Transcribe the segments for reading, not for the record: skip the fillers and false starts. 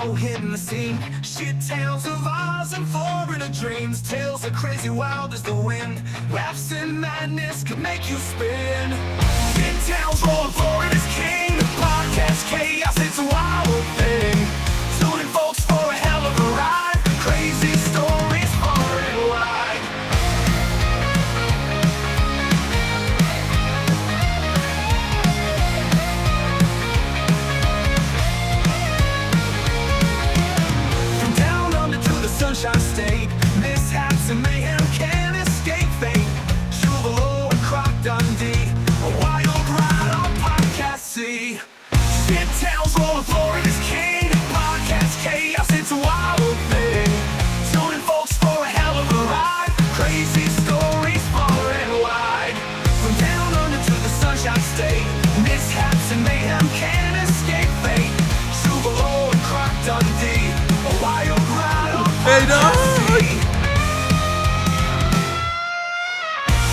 Guido hitting the scene. Shit tales of Oz and foreigner dreams. Tales are crazy wild as the wind. Laughs and madness can make you spin. Shit tales roll Florida's king. The podcast chaos, it's a wild thing. Tune in folks for a hell of a ride. Crazy stories far and wide. From down under to the Sunshine State, mishaps and mayhem can't escape fate. Chuvalo and Croc Dundee, a wild ride on Podcast C. Shit tales roll Florida's king. Podcast chaos, it's a wild thing. Tune in folks for a hell of a ride. Crazy stories far and wide. From down under to the Sunshine State, mishaps and mayhem can't escape fate. Chuvalo and Croc Dundee, a wild ride on Podcast C.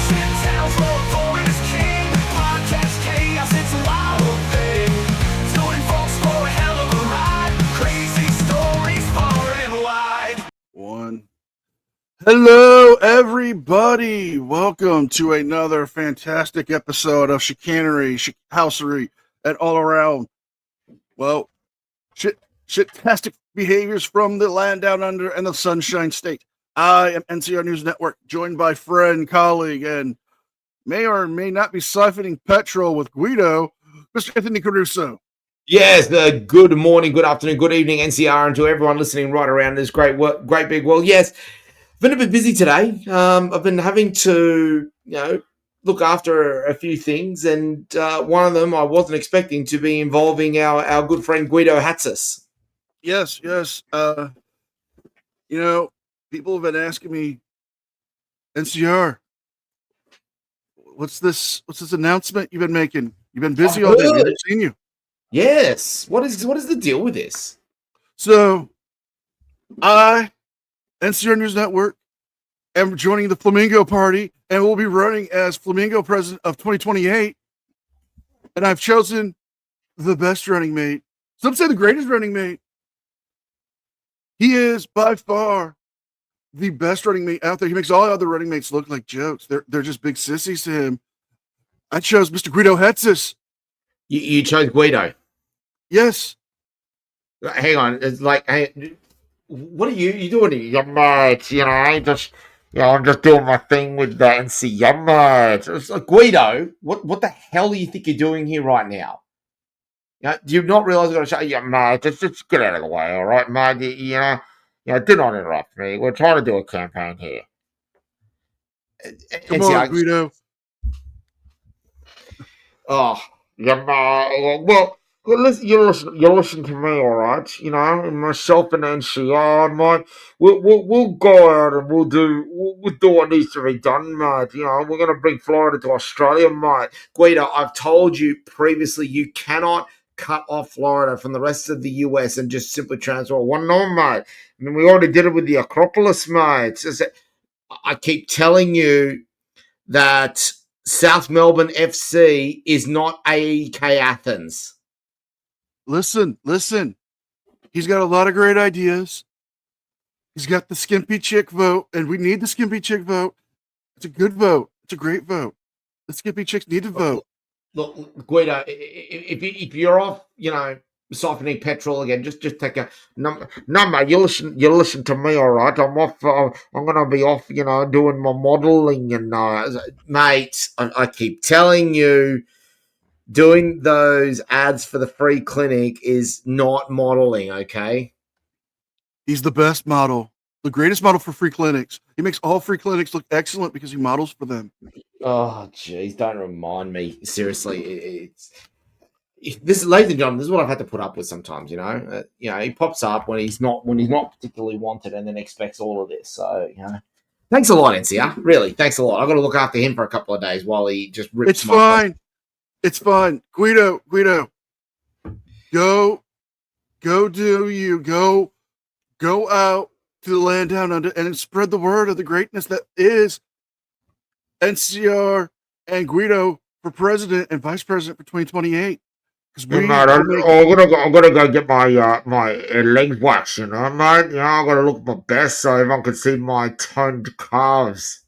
Shit tales roll Florida's king. Podcast chaos, it's a wild thing. Tune in folks for a hell of a ride. Crazy stories far and wide. One. Hello, everybody. Welcome to another fantastic episode of Chicanery, Housery, and all around, well, shit-tastic behaviors from the land down under and the Sunshine State. I am NCR News Network, joined by friend, colleague, and may or may not be siphoning petrol with Guido, Mr. Anthony Caruso. Yes, good morning, good afternoon, good evening, NCR, and to everyone listening right around this great big world. Yes, I've been a bit busy today. I've been having to, look after a few things, and one of them I wasn't expecting to be involving our good friend Guido Hatzis. Yes. People have been asking me, NCR, what's this announcement you've been making? You've been busy all day. We haven't seen you. Yes. What is the deal with this? So, I, NCR News Network, am joining the Flamingo Party, and will be running as Flamingo President of 2028. And I've chosen the best running mate. Some say the greatest running mate. He is by far the best running mate out there. He makes all other running mates look like jokes. They're just big sissies to him. I chose Mr. Guido Hatzis. You chose Guido. Yes. Hang on. It's like, hey, what are you doing here? Yeah, mate, I'm just doing my thing with the NC. Yeah, mate. It's like, Guido, what the hell do you think you're doing here right now? Do you not realize I've got to show you? Yeah, mate, just get out of the way, all right, mate? Do not interrupt me. We're trying to do a campaign here. Come on, Guido. Oh, yeah, mate. Well, listen, you listen to me, all right? Myself and NCR, mate. We'll go out and we'll do what needs to be done, mate. We're gonna bring Florida to Australia, mate. Guido, I've told you previously, you cannot cut off Florida from the rest of the US and just simply transfer one. No, mate. I mean, we already did it with the Acropolis, mate. I keep telling you that South Melbourne FC is not AEK Athens. Listen. He's got a lot of great ideas. He's got the skimpy chick vote, and we need the skimpy chick vote. It's a good vote. It's a great vote. The skimpy chicks need to vote. Look, Guido, if you're off, siphoning petrol again, just take a number. No, mate, you listen to me, all right? I'm off. I'm gonna be off, doing my modelling and mate. I keep telling you, doing those ads for the free clinic is not modeling, okay? He's the best model, the greatest model for free clinics. He makes all free clinics look excellent because he models for them. Oh, jeez, don't remind me. Seriously, this, ladies and gentlemen, this is what I've had to put up with sometimes. He pops up when he's not particularly wanted, and then expects all of this. So, thanks a lot, NCR. Really, thanks a lot. I've got to look after him for a couple of days while he just rips. It's fine. It's fine. Guido, go do you. Go out to the land down under and spread the word of the greatness that is NCR and Guido for president and vice president for 2028. because Yeah, we mate, will make I'm gonna go get my legs waxed, you know, mate. You know, I'm gonna look my best so everyone can see my toned calves.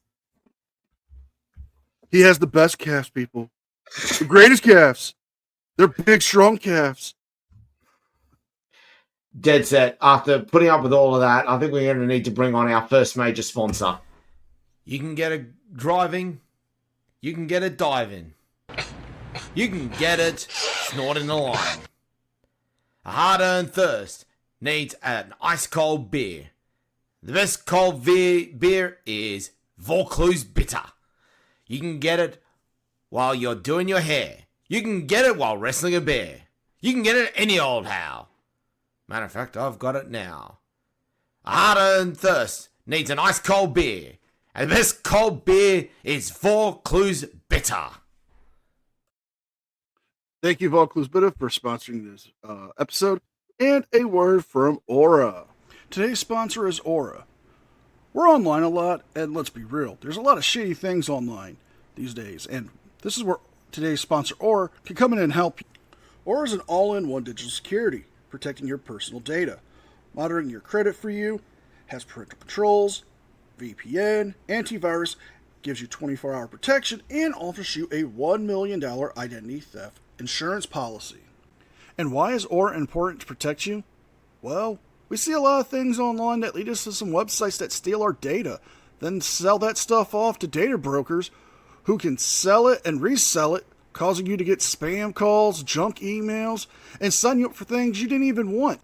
he has the best calves, people. The greatest calves. They're big, strong calves. Dead set. After putting up with all of that, I think we're going to need to bring on our first major sponsor. You can get it driving. You can get it diving. You can get it snorting a line. A hard-earned thirst needs an ice-cold beer. The best cold beer is Vaucluse Bitter. You can get it while you're doing your hair. You can get it while wrestling a bear. You can get it any old how. Matter of fact, I've got it now. A hard-earned thirst needs an ice-cold beer. And the best cold beer is Vaucluse Bitter. Thank you, Vaucluse Bitter, for sponsoring this episode. And a word from Aura. Today's sponsor is Aura. We're online a lot, and let's be real, there's a lot of shady things online these days, and this is where today's sponsor, Aura, can come in and help you. Aura is an all-in-one digital security, protecting your personal data, monitoring your credit for you, has parental controls, VPN, antivirus, gives you 24-hour protection, and offers you a $1 million identity theft insurance policy. And why is Aura important to protect you? Well, we see a lot of things online that lead us to some websites that steal our data, then sell that stuff off to data brokers who can sell it and resell it, causing you to get spam calls, junk emails, and sign you up for things you didn't even want.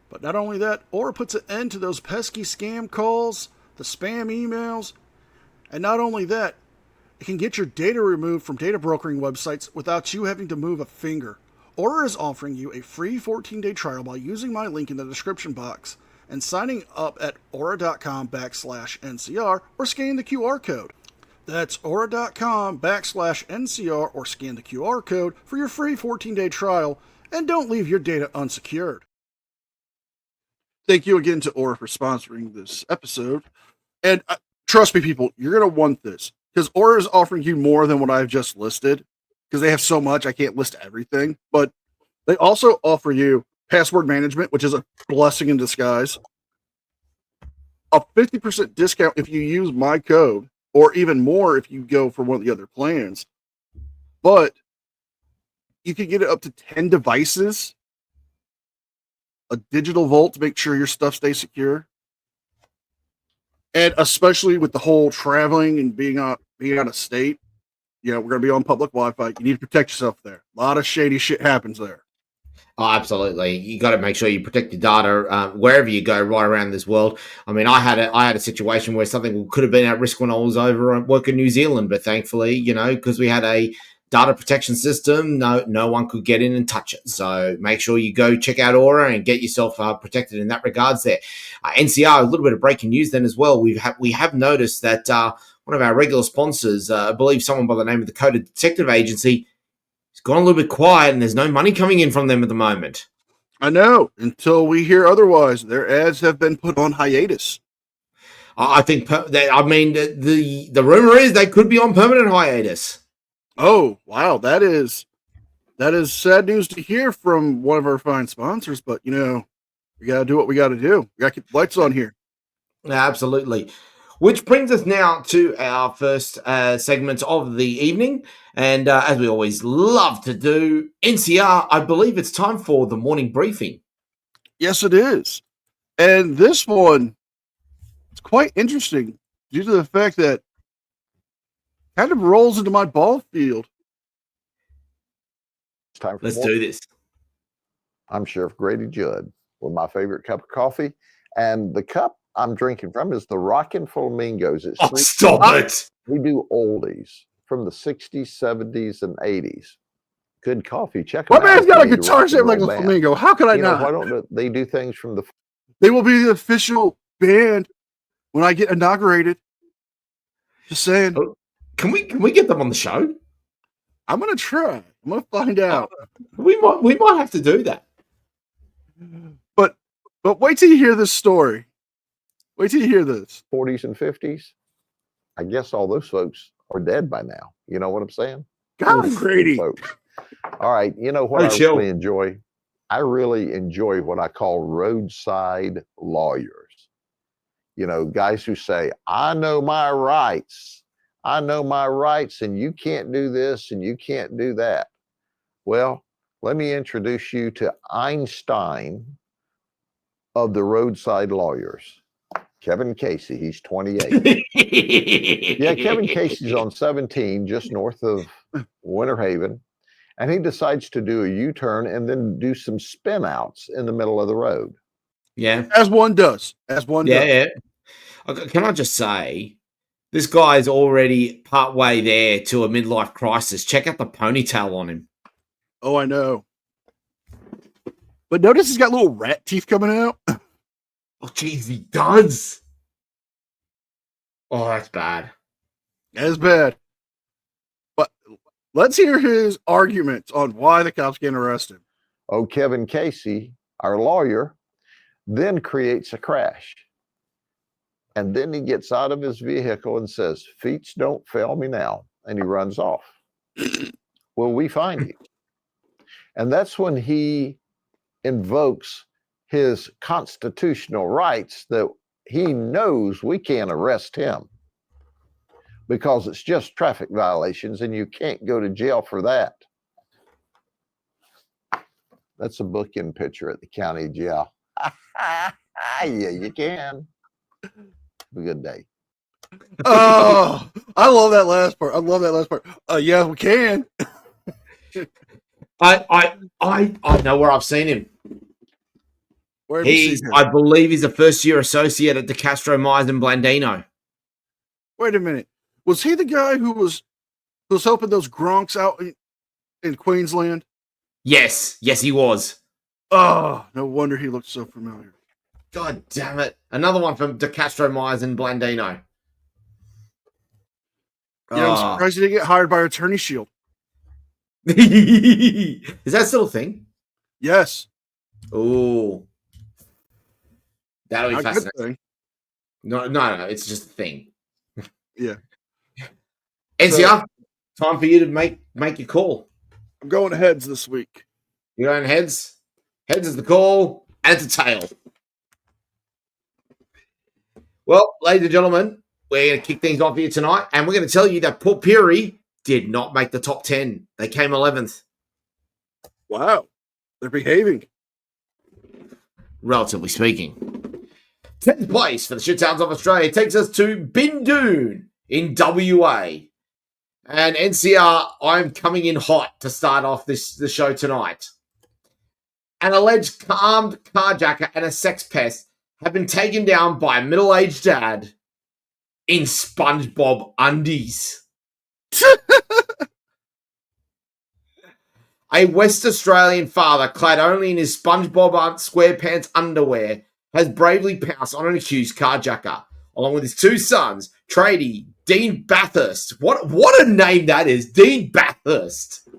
But not only that, Aura puts an end to those pesky scam calls, the spam emails, and not only that, it can get your data removed from data brokering websites without you having to move a finger. Aura is offering you a free 14-day trial by using my link in the description box and signing up at aura.com/NCR or scanning the QR code. That's aura.com/NCR or scan the QR code for your free 14-day trial, and don't leave your data unsecured. Thank you again to Aura for sponsoring this episode. And trust me, people, you're going to want this because Aura is offering you more than what I've just listed because they have so much. I can't list everything, but they also offer you password management, which is a blessing in disguise, a 50% discount if you use my code, or even more if you go for one of the other plans. But you can get it up to 10 devices, a digital vault to make sure your stuff stays secure. And especially with the whole traveling and being out of state, we're going to be on public Wi-Fi. You need to protect yourself there. A lot of shady shit happens there. Oh, absolutely. You got to make sure you protect your data wherever you go, right around this world. I mean, I had a situation where something could have been at risk when I was over at work in New Zealand, but thankfully, because we had a data protection system, no one could get in and touch it. So make sure you go check out Aura and get yourself protected in that regards there. NCR, a little bit of breaking news then as well. We have noticed that one of our regular sponsors, I believe someone by the name of the Coded Detective Agency, has gone a little bit quiet and there's no money coming in from them at the moment. I know. Until we hear otherwise, their ads have been put on hiatus. I think, the rumor is they could be on permanent hiatus. Oh, wow. That is sad news to hear from one of our fine sponsors, but we got to do what we got to do. We got to keep the lights on here. Absolutely. Which brings us now to our first segment of the evening. And as we always love to do, NCR, I believe it's time for the morning briefing. Yes, it is. And this one, it's quite interesting due to the fact that kind of rolls into my ball field. It's time for Let's more. do this. I'm Sheriff Grady Judd with my favorite cup of coffee. And the cup I'm drinking from is the Rockin' Flamingos. It's Oh, stop it. We do oldies from the 60s, 70s, and 80s. Good coffee. Check them My out. man's got a If you need guitar rock and shaped like roll a band. flamingo. How could I not? Why don't they do things from the They will be the official band when I get inaugurated. Just saying. Oh, can we get them on the show? I'm gonna try. I'm gonna find out. We might have to do that. But wait till you hear this story. Wait till you hear this. 40s and 50s? I guess all those folks are dead by now. You know what I'm saying? God, Those Grady. folks. All right. You know what Oh, I chill. really enjoy? I really enjoy what I call roadside lawyers. You know, guys who say, I know my rights. I know my rights, and you can't do this and you can't do that. Well, let me introduce you to Einstein of the roadside lawyers, Kevin Casey. He's 28. Yeah, Kevin Casey's on 17, just north of Winter Haven. And he decides to do a U-turn and then do some spin outs in the middle of the road. Yeah. As one does. As one does. Yeah. Can I just say, this guy's already part way there to a midlife crisis. Check out the ponytail on him. Oh, I know. But notice he's got little rat teeth coming out. Oh, jeez, he does. Oh, that's bad. That's bad. But let's hear his arguments on why the cops can't arrest him. Oh, Kevin Casey, our lawyer, then creates a crash. And then he gets out of his vehicle and says, "Feet don't fail me now." And he runs off. Well, we find him. And that's when he invokes his constitutional rights that he knows we can't arrest him because it's just traffic violations and you can't go to jail for that. That's a bookend picture at the county jail. Yeah, you can. Have a good day. Oh, I love that last part. I love that last part. Yeah, we can. I know where I've seen him. Where have you He's, seen him? I believe he's a first-year associate at De Castro Myers and Blandino. Wait a minute. Was he the guy who was helping those Gronks out in Queensland? Yes, he was. Oh, no wonder he looked so familiar. God damn it. Another one from De Castro Myers and Blandino. Yeah, I'm surprised he didn't get hired by Attorney Shield. Is that still a thing? Yes. Oh. That'll be Not a good fascinating. thing. No, it's just a thing. Yeah. NCR, time for you to make your call. I'm going heads this week. You're going heads. Heads is the call, and it's a tail. Well, ladies and gentlemen, we're going to kick things off here tonight, and we're going to tell you that Port Pirie did not make the top 10. They came 11th. Wow. They're behaving. Relatively speaking. 10th place for the Shit Towns of Australia takes us to Bindoon in WA. And NCR, I'm coming in hot to start off the show tonight. An alleged armed carjacker and a sex pest have been taken down by a middle-aged dad in SpongeBob undies. A West Australian father, clad only in his SpongeBob SquarePants underwear, has bravely pounced on an accused carjacker, along with his two sons, tradie Dean Bathurst. What a name that is, Dean Bathurst.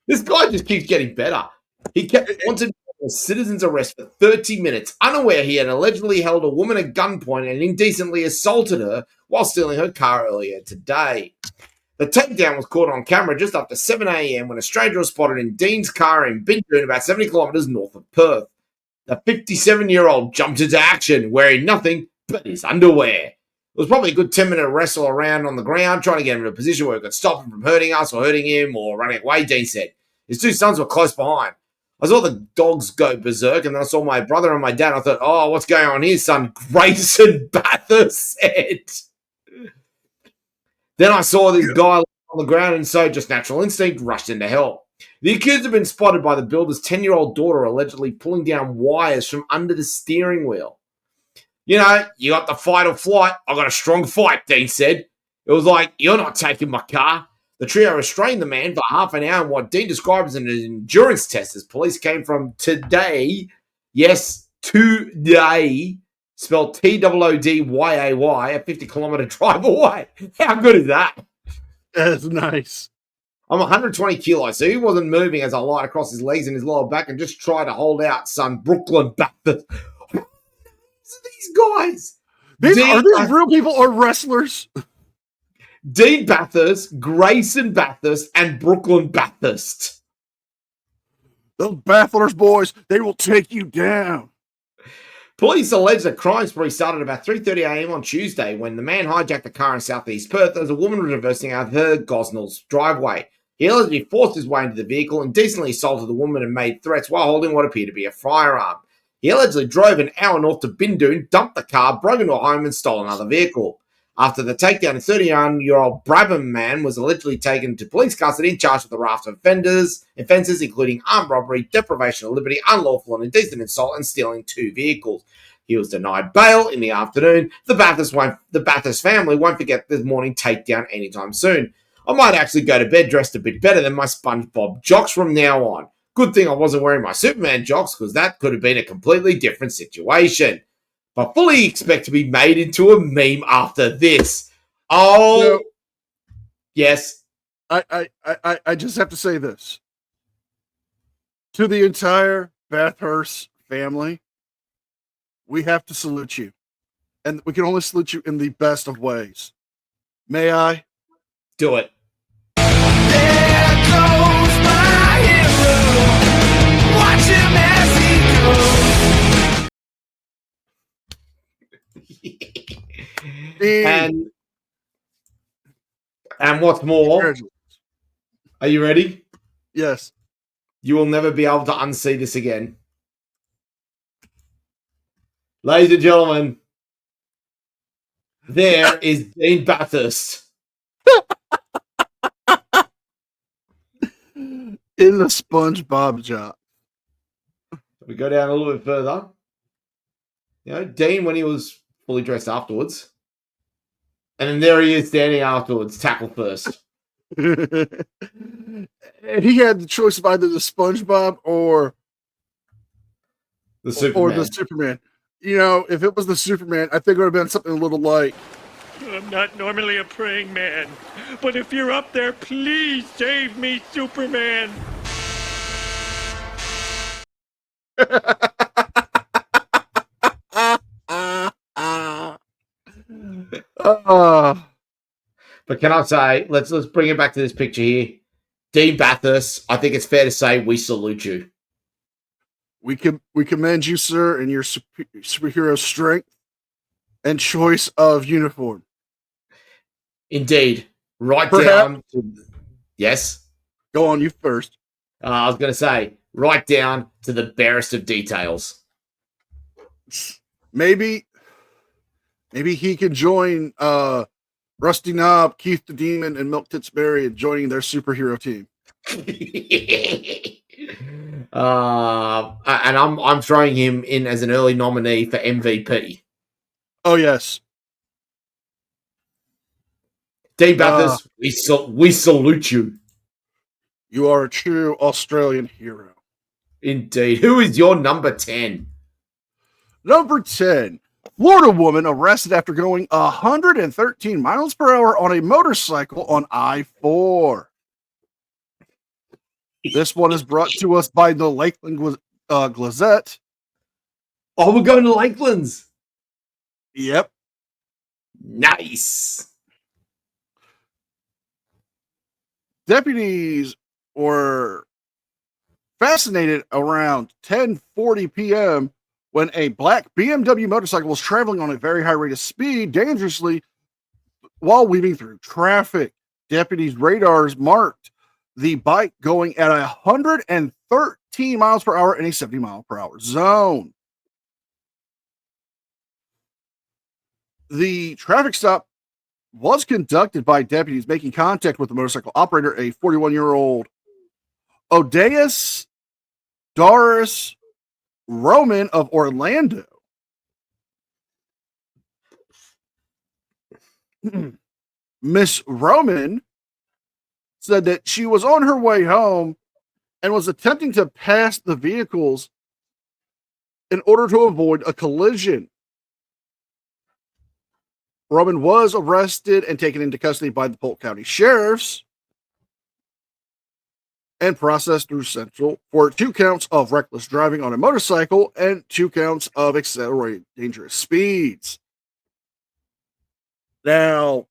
This guy just keeps getting better. He kept wanted a citizen's arrest for 30 minutes, unaware he had allegedly held a woman at gunpoint and indecently assaulted her while stealing her car earlier today. The takedown was caught on camera just after 7 a.m. when a stranger was spotted in Dean's car in Bindoon, about 70 kilometres north of Perth. The 57-year-old jumped into action, wearing nothing but his underwear. It was probably a good 10-minute wrestle around on the ground, trying to get him in a position where it could stop him from hurting us or hurting him or running away, Dean said. His two sons were close behind. I saw the dogs go berserk, and then I saw my brother and my dad. And I thought, oh, what's going on here, son? Grayson Bathurst said. Then I saw this guy on the ground, and so just natural instinct rushed in to help. The accused had been spotted by the builder's 10-year-old daughter allegedly pulling down wires from under the steering wheel. You know, you got the fight or flight. I got a strong fight, Dean said. It was like, you're not taking my car. The trio restrained the man for half an hour in what Dean described as an endurance test as police came from today. Yes, today. Spelled T-O-O-D-Y-A-Y, a 50-kilometre drive away. How good is that? That's nice. I'm 120 kilos, so he wasn't moving as I lied across his legs and his lower back and just tried to hold out, son. Brooklyn Bathurst. These guys. Are these real people or wrestlers? Dean Bathurst, Grayson Bathurst, and Brooklyn Bathurst. Those Bafflers boys, they will take you down. Police allege the crime spree started about 3:30 a.m. on Tuesday when the man hijacked a car in southeast Perth as a woman was reversing out of her Gosnell's driveway. He allegedly forced his way into the vehicle, indecently assaulted the woman and made threats while holding what appeared to be a firearm. He allegedly drove an hour north to Bindoon, dumped the car, broke into a home and stole another vehicle. After the takedown, a 31-year-old Brabham man was allegedly taken to police custody and charged with a raft of offenses, including armed robbery, deprivation of liberty, unlawful and indecent assault, and stealing 2 vehicles. He was denied bail in the afternoon. The Bathurst family won't forget this morning takedown anytime soon. I might actually go to bed dressed a bit better than my SpongeBob jocks from now on. Good thing I wasn't wearing my Superman jocks, because that could have been a completely different situation. But fully expect to be made into a meme after this. Oh, No. yes. I just have to say this. To the entire Bathurst family, we have to salute you. And we can only salute you in the best of ways. May I? Do it. There goes my hero. Watch him as he goes. And what's more, Congratulations. are you ready? Yes. You will never be able to unsee this again. Ladies and gentlemen, there is Dean Bathurst. In the SpongeBob job. We go down a little bit further. Dean when he was fully dressed afterwards. And then there he is standing afterwards, tackle first. And he had the choice of either the SpongeBob or The Superman. the Superman. If it was the Superman, I think it would have been something a little like, I'm not normally a praying man, but if you're up there, please save me, Superman. But can I say, let's bring it back to this picture here. Dean Bathurst, I think it's fair to say we salute you. we commend you, sir, in your superhero strength and choice of uniform. Indeed. Right Perhaps- down to... Yes? Go on, you first. I was going to say, right down to the barest of details. Maybe he can join Rusty Knob, Keith the Demon, and Milk Tits Berry in joining their superhero team. And I'm throwing him in as an early nominee for MVP. Oh yes. Dean Bathurst, we salute you. You are a true Australian hero. Indeed. Who is your number 10? Number 10. Florida woman arrested after going 113 miles per hour on a motorcycle on I-4. This one is brought to us by the Lakeland Gazette. Oh, we're going to Lakelands. Yep. Nice. Deputies were fascinated around 10:40 p.m. when a black BMW motorcycle was traveling on a very high rate of speed dangerously while weaving through traffic. Deputies' radars marked the bike going at 113 miles per hour in a 70 mile per hour zone. The traffic stop was conducted by deputies making contact with the motorcycle operator, a 41-year-old Odeus Doris Roman of Orlando. Miss Roman said that she was on her way home and was attempting to pass the vehicles in order to avoid a collision. Roman was arrested and taken into custody by the Polk County Sheriffs and processed through Central for 2 counts of reckless driving on a motorcycle and 2 counts of accelerated dangerous speeds. Now,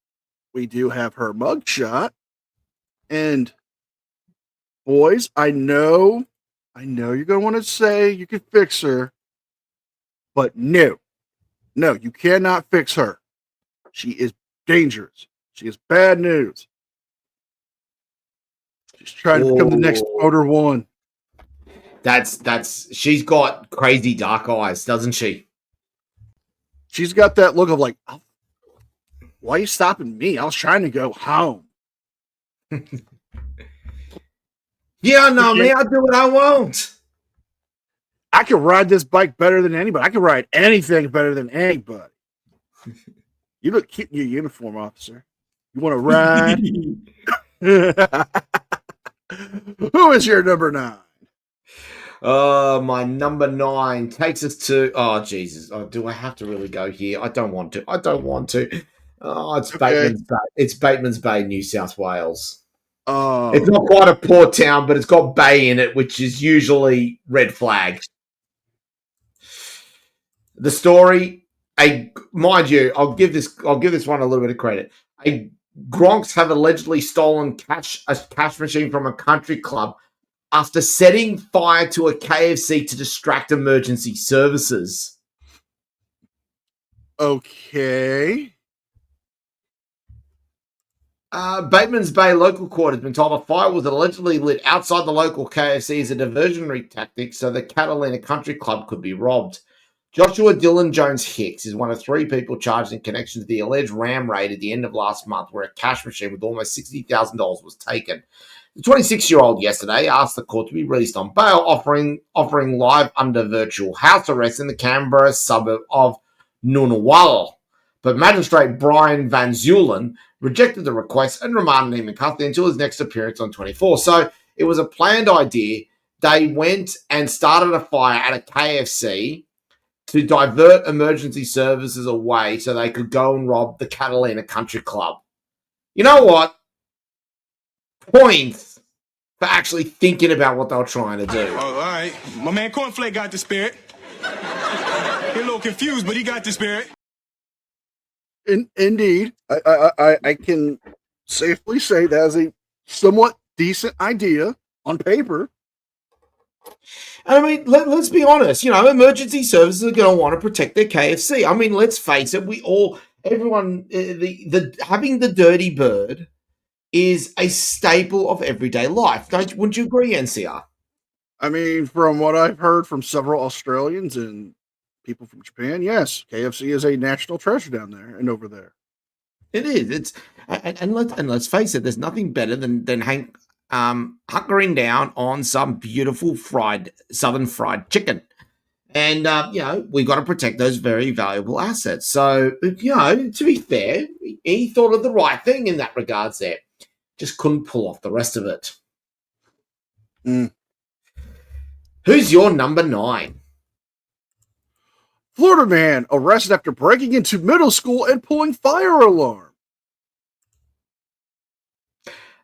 we do have her mugshot. And boys, I know you're gonna want to say you can fix her, but no, you cannot fix her. She is dangerous. She is bad news. She's trying to become the next Motor One. She's got crazy dark eyes, doesn't she? She's got that look of like, oh, why are you stopping me? I was trying to go home. Yeah, no, me, I'll do what I want. I can ride this bike better than anybody. I can ride anything better than anybody. You look cute in your uniform, officer. You want to ride? Who is your number 9? My number 9 takes us to. Oh Jesus! Oh, do I have to really go here? I don't want to. Oh, it's Okay. Bateman's Bay. It's Bateman's Bay, New South Wales. Oh, It's not quite a port town, but it's got bay in it, which is usually red flag. The story, mind you, I'll give this one a little bit of credit. Gronks have allegedly stolen a cash machine from a country club after setting fire to a KFC to distract emergency services. okay. Bateman's Bay local court has been told a fire was allegedly lit outside the local KFC as a diversionary tactic so the Catalina Country Club could be robbed. Joshua Dylan Jones Hicks is one of 3 people charged in connection to the alleged ram raid at the end of last month where a cash machine with almost $60,000 was taken. The 26-year-old yesterday asked the court to be released on bail, offering life under virtual house arrest in the Canberra suburb of Ngunnawal. But Magistrate Brian Van Zulen rejected the request and remanded him in custody until his next appearance on 24. So it was a planned idea. They went and started a fire at a KFC to divert emergency services away so they could go and rob the Catalina Country Club. You know what? Points for actually thinking about what they were trying to do. Oh, all right. My man Cornflake got the spirit. He a little confused, but he got the spirit. Indeed, I can safely say that is a somewhat decent idea on paper. I mean, let's be honest. Emergency services are going to want to protect their KFC. I mean, let's face it. Everyone, having the dirty bird is a staple of everyday life. Wouldn't you agree, NCR? I mean, from what I've heard from several Australians and people from Japan, yes, KFC is a national treasure down there and over there. It is. It's and let's face it. There's nothing better than hunkering down on some beautiful southern fried chicken, and we've got to protect those very valuable assets. So to be fair, he thought of the right thing in that regards. There, just couldn't pull off the rest of it. Who's your number 9? Florida man arrested after breaking into middle school and pulling fire alarm.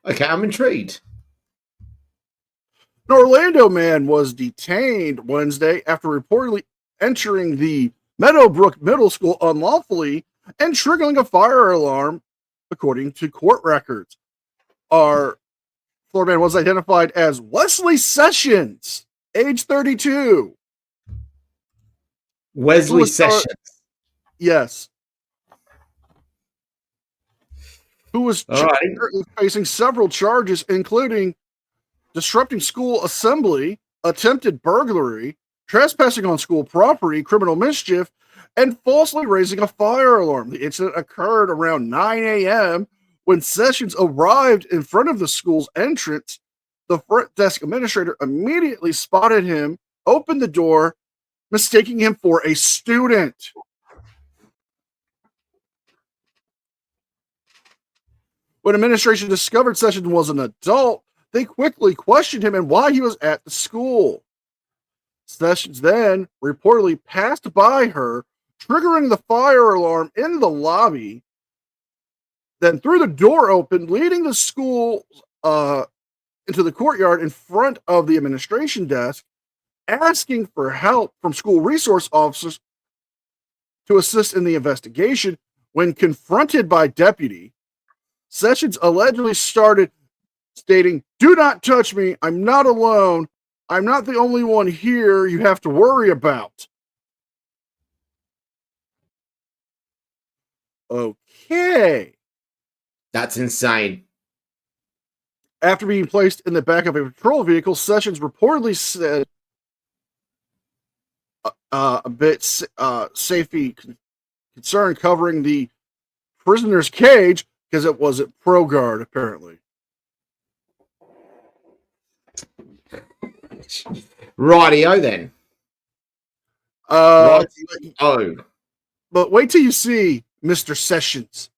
Okay, I'm intrigued. An Orlando man was detained Wednesday after reportedly entering the Meadowbrook Middle School unlawfully and triggering a fire alarm, according to court records. Our Florida man was identified as Wesley Sessions, age 32. Wesley Sessions. Yes. Who was facing several charges, including disrupting school assembly, attempted burglary, trespassing on school property, criminal mischief, and falsely raising a fire alarm. The incident occurred around 9 a.m. when Sessions arrived in front of the school's entrance. The front desk administrator immediately spotted him, opened the door, mistaking him for a student. When administration discovered Sessions was an adult, they quickly questioned him and why he was at the school. Sessions then reportedly passed by her, triggering the fire alarm in the lobby, then threw the door open, leading the school into the courtyard in front of the administration desk, asking for help from school resource officers to assist in the investigation. When confronted by deputy, Sessions allegedly started stating, "Do not touch me. I'm not alone. I'm not the only one here you have to worry about." Okay. That's insane. After being placed in the back of a patrol vehicle, Sessions reportedly said a bit safety concern covering the prisoner's cage because it wasn't ProGuard, apparently. Rightio then. Right. Oh. But wait till you see Mr. Sessions.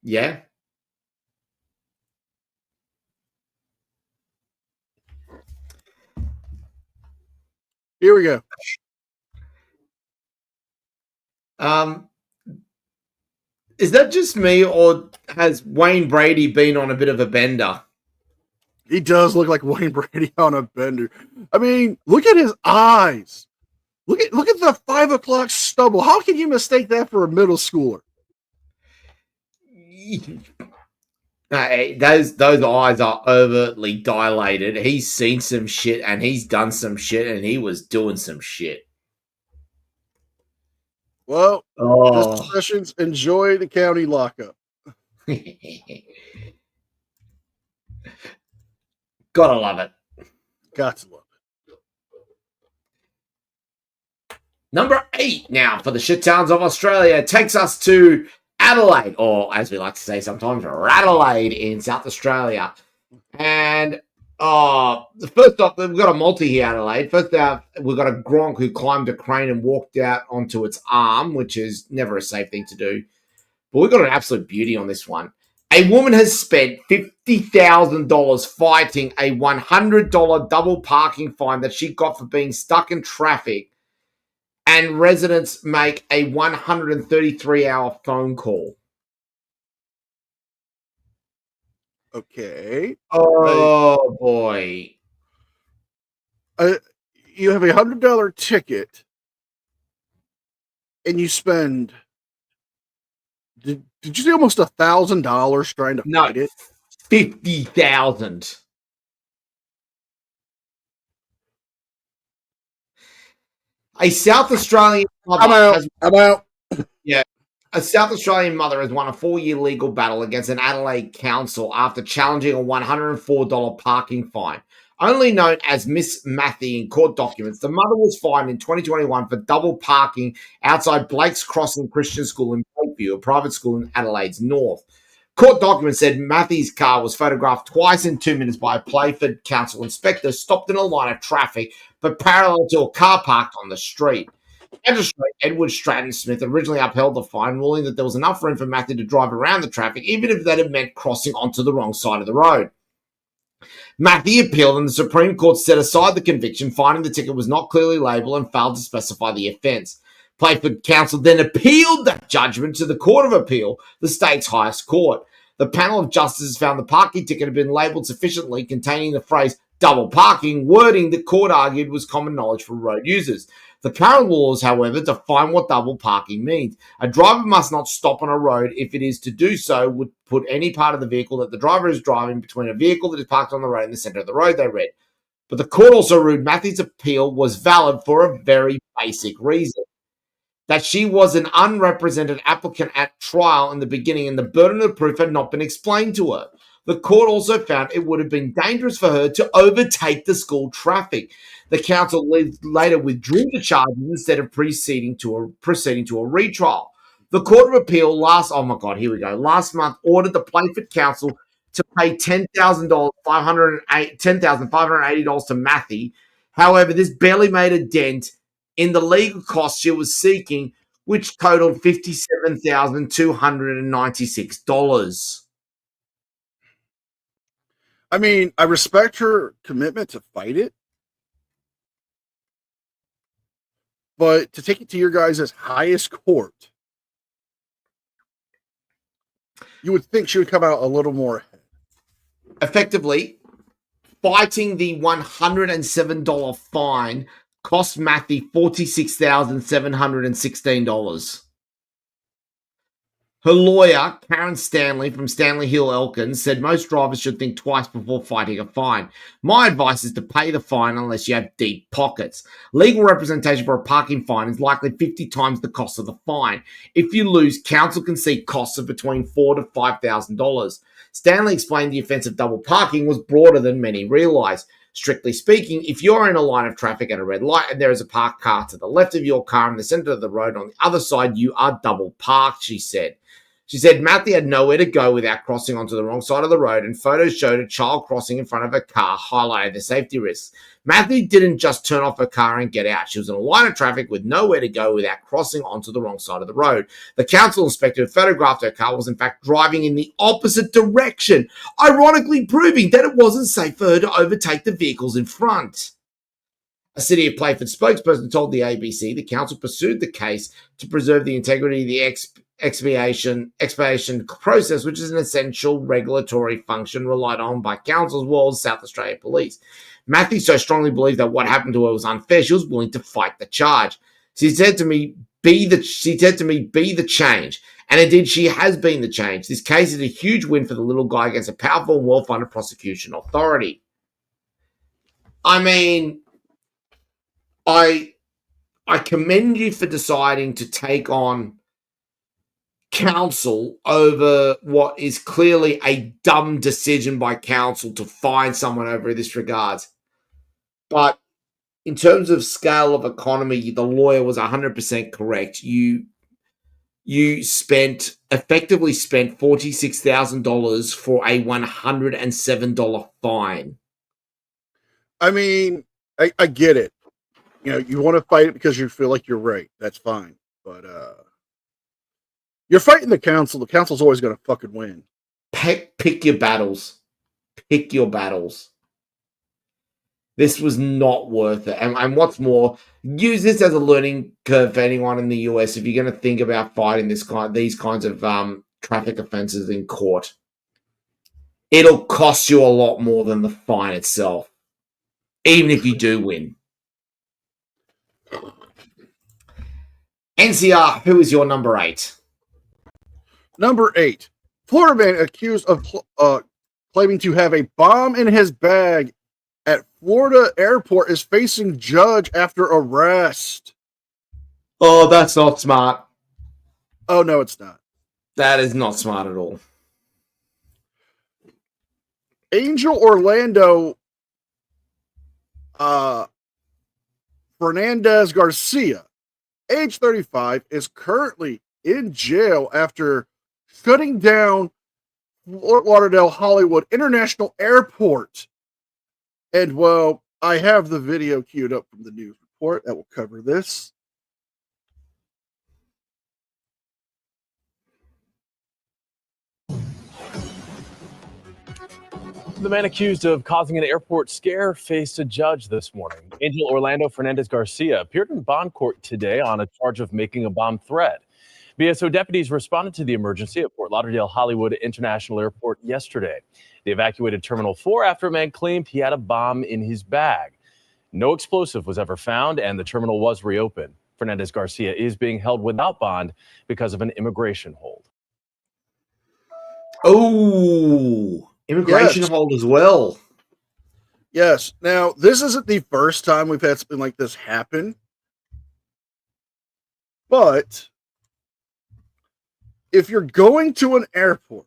Yeah. Here we go. Is that just me, or has Wayne Brady been on a bit of a bender? He does look like Wayne Brady on a bender. I mean, look at his eyes. Look at the 5 o'clock stubble. How can you mistake that for a middle schooler? Those eyes are overtly dilated. He's seen some shit and he's done some shit and he was doing some shit. Well, Mr. Sessions, enjoy the county lockup. Gotta love it. Got to love it. Number 8 now for the shit towns of Australia takes us to Adelaide, or as we like to say sometimes, Radelaide in South Australia. And first off, we've got a multi here, Adelaide. First off, we've got a Gronk who climbed a crane and walked out onto its arm, which is never a safe thing to do. But we've got an absolute beauty on this one. A woman has spent $50,000 fighting a $100 double parking fine that she got for being stuck in traffic, and residents make a 133-hour phone call. Okay. Oh, boy. You have a $100 ticket, and you spend... Did you say almost $1,000 trying to fight it? 50,000. A South Australian mother I'm out. Yeah. A South Australian mother has won a 4-year legal battle against an Adelaide council after challenging a $104 parking fine. Only known as Miss Matthew in court documents, the mother was fined in 2021 for double parking outside Blake's Crossing Christian School in Lakeview, a private school in Adelaide's north. Court documents said Matthew's car was photographed twice in 2 minutes by a Playford Council inspector stopped in a line of traffic but parallel to a car parked on the street. Magistrate Edward Stratton Smith originally upheld the fine, ruling that there was enough room for Matthew to drive around the traffic, even if that had meant crossing onto the wrong side of the road. Matthew appealed, and the Supreme Court set aside the conviction, finding the ticket was not clearly labelled and failed to specify the offence. Playford Council then appealed that judgment to the Court of Appeal, the state's highest court. The panel of justices found the parking ticket had been labelled sufficiently, containing the phrase double parking, wording the court argued was common knowledge for road users. The current laws, however, define what double parking means. A driver must not stop on a road if it is to do so would put any part of the vehicle that the driver is driving between a vehicle that is parked on the road and the centre of the road, they read. But the court also ruled Matthew's appeal was valid for a very basic reason. That she was an unrepresented applicant at trial in the beginning and the burden of proof had not been explained to her. The court also found it would have been dangerous for her to overtake the school traffic. The council later withdrew the charges instead of proceeding to a retrial. The Court of Appeal last month ordered the Playford Council to pay $10,580 to Matthew. However, this barely made a dent in the legal costs she was seeking, which totaled $57,296. I mean, I respect her commitment to fight it, but to take it to your guys' highest court, you would think she would come out a little more ahead. Effectively, fighting the $107 fine cost Matthew $46,716. Her lawyer, Karen Stanley from Stanley Hill Elkins, said most drivers should think twice before fighting a fine. My advice is to pay the fine unless you have deep pockets. Legal representation for a parking fine is likely 50 times the cost of the fine. If you lose, council can seek costs of between $4,000 to $5,000. Stanley explained the offence of double parking was broader than many realise. Strictly speaking, if you're in a line of traffic at a red light and there is a parked car to the left of your car in the centre of the road on the other side, you are double parked, she said. She said Matthew had nowhere to go without crossing onto the wrong side of the road, and photos showed a child crossing in front of a car, highlighting the safety risks. Matthew didn't just turn off her car and get out. She was in a line of traffic with nowhere to go without crossing onto the wrong side of the road. The council inspector who photographed her car was in fact driving in the opposite direction, ironically proving that it wasn't safe for her to overtake the vehicles in front. A City of Playford spokesperson told the ABC the council pursued the case to preserve the integrity of the expiation process, which is an essential regulatory function relied on by councils as well as South Australia Police. Matthew so strongly believed that what happened to her was unfair, she was willing to fight the charge. She said to me, be the change. And indeed, she has been the change. This case is a huge win for the little guy against a powerful and well-funded prosecution authority. I mean, I commend you for deciding to take on council over what is clearly a dumb decision by council to fine someone over this regards. But in terms of scale of economy, the lawyer was 100% correct. You effectively spent $46,000 for a $107 fine. I mean, I get it. You know, you want to fight it because you feel like you're right. That's fine. But you're fighting the council. The council's always going to fucking win. Pick your battles. Pick your battles. This was not worth it. And what's more, use this as a learning curve for anyone in the US if you're going to think about fighting these kinds of traffic offenses in court. It'll cost you a lot more than the fine itself, even if you do win. NCR, who is your number 8? Number 8. Florida man accused of claiming to have a bomb in his bag at Florida airport is facing judge after arrest. Oh, that's not smart. Oh, no, it's not. That is not smart at all. Angel Orlando Fernandez Garcia, age 35, is currently in jail after shutting down Fort Lauderdale Hollywood International Airport. And, well, I have the video queued up from the news report that will cover this. The man accused of causing an airport scare faced a judge this morning. Angel Orlando Fernandez Garcia appeared in bond court today on a charge of making a bomb threat. BSO deputies responded to the emergency at Fort Lauderdale Hollywood International Airport yesterday. They evacuated Terminal 4 after a man claimed he had a bomb in his bag. No explosive was ever found, and the terminal was reopened. Fernandez Garcia is being held without bond because of an immigration hold. Oh, immigration hold as well. Yes. Now, this isn't the first time we've had something like this happen. But if you're going to an airport,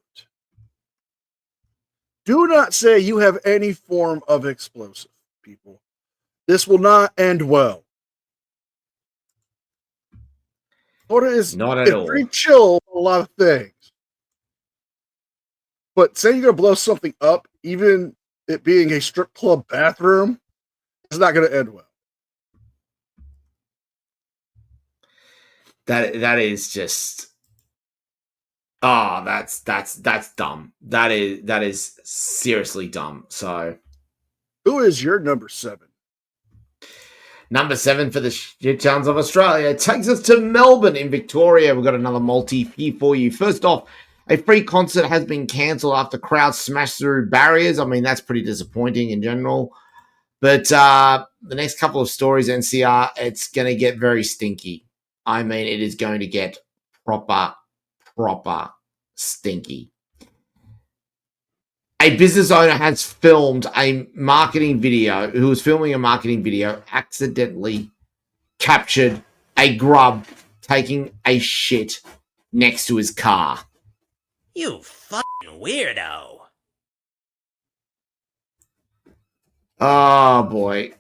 do not say you have any form of explosive, people. This will not end well. Florida is not at all. Pretty chill on a lot of things. But saying you're going to blow something up, even it being a strip club bathroom, is not going to end well. That is just that's dumb. That is seriously dumb. So who is your number 7? Number 7 for the shit towns of Australia takes us to Melbourne in Victoria. We've got another multi here for you. First off, a free concert has been cancelled after crowds smashed through barriers. I mean, that's pretty disappointing in general. But the next couple of stories, NCR, it's going to get very stinky. I mean, it is going to get proper proper stinky. A business owner has filmed a marketing video, who was filming a marketing video, accidentally captured a grub taking a shit next to his car. You fucking weirdo. Oh, boy.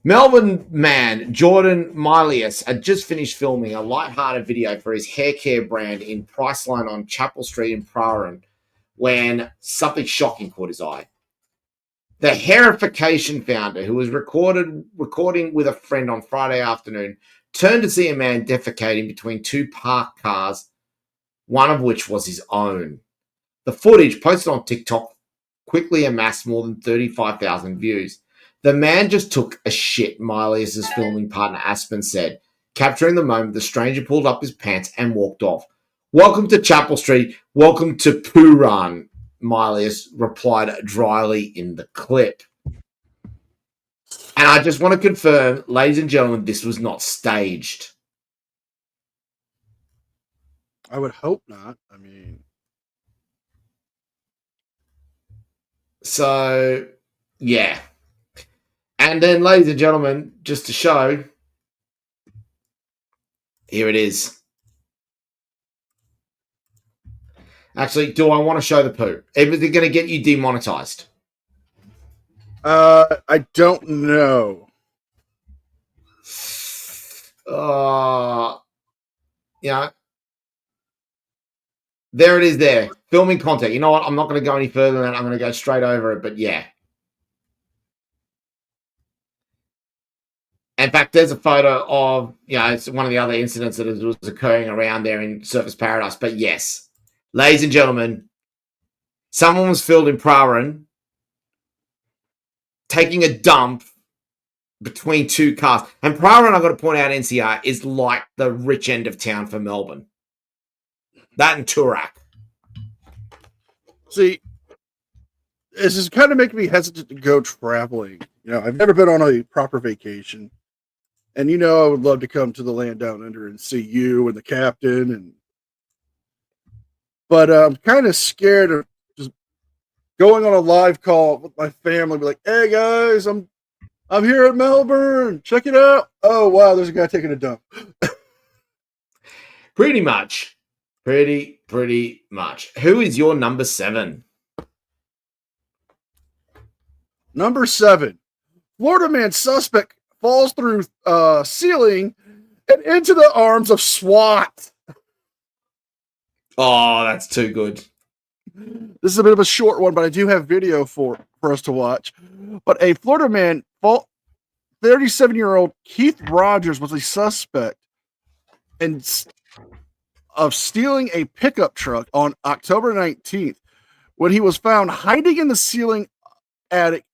Melbourne man Jordan Milius had just finished filming a light-hearted video for his hair care brand in Priceline on Chapel Street in Prahran when something shocking caught his eye. The hairification founder, who was recording with a friend on Friday afternoon, turned to see a man defecating between two parked cars, one of which was his own. The footage, posted on TikTok, quickly amassed more than 35,000 views. The man just took a shit, Milius' filming partner Aspen said, capturing the moment the stranger pulled up his pants and walked off. Welcome to Chapel Street. Welcome to Poo Run, Milius replied dryly in the clip. And I just want to confirm, ladies and gentlemen, this was not staged. I would hope not. I mean, so, yeah. And then, ladies and gentlemen, just to show, here it is. Actually, do I want to show the poo? Is it going to get you demonetized? I don't know. Yeah. There it is there. Filming content. You know what? I'm not going to go any further than that. I'm going to go straight over it, but yeah. In fact, there's a photo of, it's one of the other incidents that was occurring around there in Surfers Paradise. But yes, ladies and gentlemen, someone was filmed in Prahran taking a dump between two cars. And Prahran, I've got to point out, NCR, is like the rich end of town for Melbourne. That and Toorak. See, this is kind of making me hesitant to go traveling. I've never been on a proper vacation. And I would love to come to the land down under and see you and the captain. But I'm kind of scared of just going on a live call with my family. Be like, hey guys, I'm here at Melbourne. Check it out. Oh wow, there's a guy taking a dump. Pretty much. Pretty much. Who is your number 7? Number 7. Florida man suspect falls through ceiling and into the arms of SWAT. Oh, that's too good. This is a bit of a short one, but I do have video for us to watch. But a Florida man, 37-year-old Keith Rogers, was a suspect of stealing a pickup truck on October 19th when he was found hiding in the ceiling attic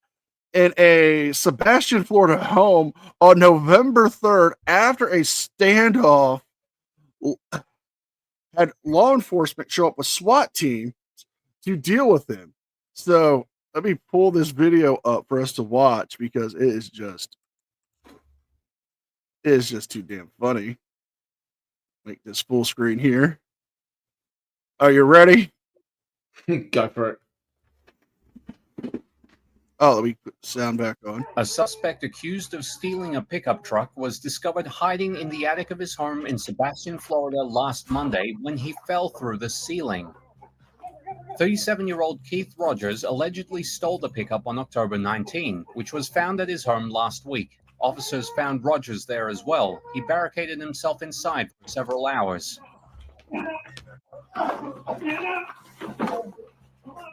in a Sebastian, Florida home on November 3rd after a standoff. Had law enforcement show up with SWAT team to deal with him. So let me pull this video up for us to watch because it is just too damn funny. Make this full screen here. Are you ready? Go for it. Oh, let me put the sound back on. A suspect accused of stealing a pickup truck was discovered hiding in the attic of his home in Sebastian, Florida last Monday when he fell through the ceiling. 37-year-old Keith Rogers allegedly stole the pickup on October 19, which was found at his home last week. Officers found Rogers there as well. He barricaded himself inside for several hours.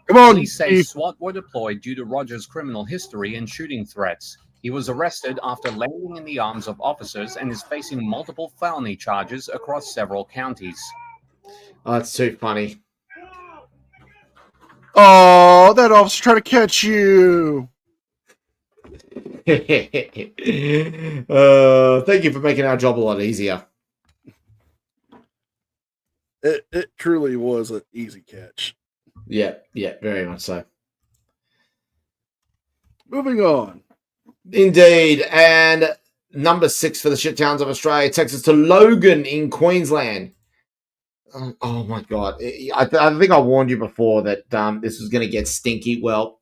Come on, police say SWAT were deployed due to Rogers' criminal history and shooting threats. He was arrested after landing in the arms of officers and is facing multiple felony charges across several counties. Oh, that's too funny. Oh, that officer trying to catch you. Thank you for making our job a lot easier. It truly was an easy catch. Yeah, very much so. Moving on. Indeed. And number 6 for the shit towns of Australia takes us to Logan in Queensland. Oh my god! I think I warned you before that this was going to get stinky. Well,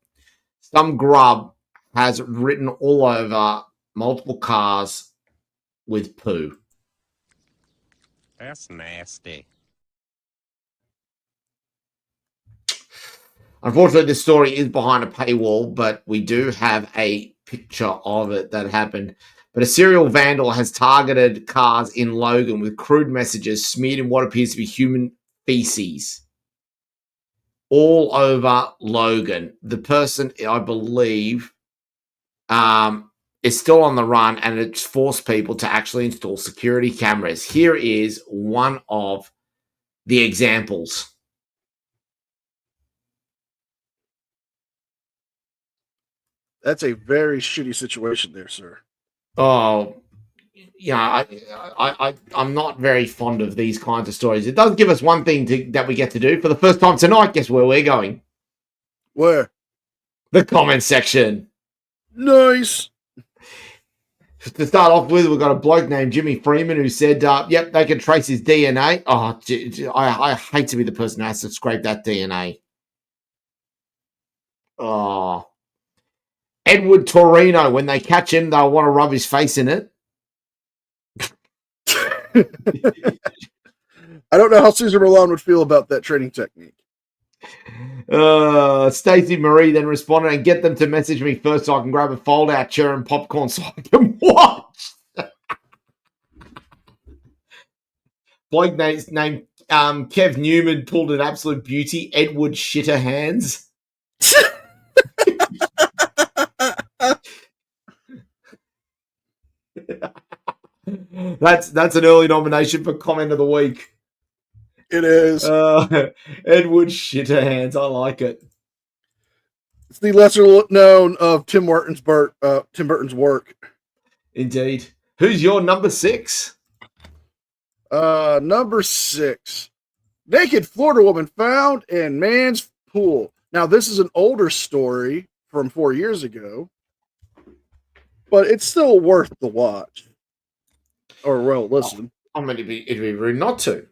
some grub has written all over multiple cars with poo. That's nasty. Unfortunately, this story is behind a paywall, but we do have a picture of it that happened. But a serial vandal has targeted cars in Logan with crude messages smeared in what appears to be human feces all over Logan. The person, I believe, is still on the run, and it's forced people to actually install security cameras. Here is one of the examples. That's a very shitty situation there, sir. Oh, yeah, I'm not very fond of these kinds of stories. It does give us one thing that we get to do for the first time tonight. Guess where we're going? Where? The comment section. Nice. To start off with, we've got a bloke named Jimmy Freeman who said, yep, they can trace his DNA. Oh, I hate to be the person who has to scrape that DNA. Oh. Edward Torino, when they catch him, they'll want to rub his face in it. I don't know how Cesar Millan would feel about that training technique. Stacey Marie then responded, and get them to message me first so I can grab a fold-out chair and popcorn so I can watch. Bloke named Kev Newman pulled an absolute beauty. Edward Shitterhands. That's an early nomination for comment of the week. It is. Edward Shitterhands. I like it. It's the lesser known of Tim Burton's work. Indeed. Who's your number 6? Number 6. Naked Florida woman found in man's pool. Now, this is an older story from 4 years ago, but it's still worth the watch. Or, well, listen. I mean, it'd be rude not to.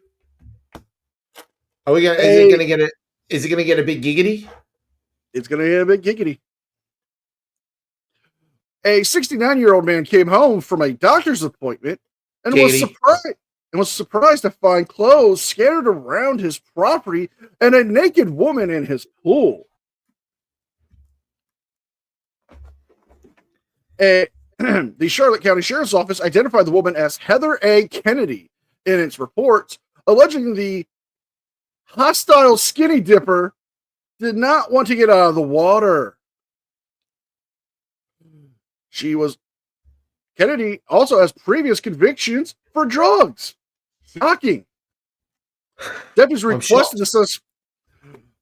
Are we going? Is it going to get it? Is it going to get a bit giggity? It's going to get a bit giggity. A 69-year-old man came home from a doctor's appointment and was surprised to find clothes scattered around his property and a naked woman in his pool. The Charlotte County Sheriff's Office identified the woman as Heather A. Kennedy in its reports, alleging the hostile skinny dipper did not want to get out of the water. Kennedy also has previous convictions for drugs. Shocking. Deputies requested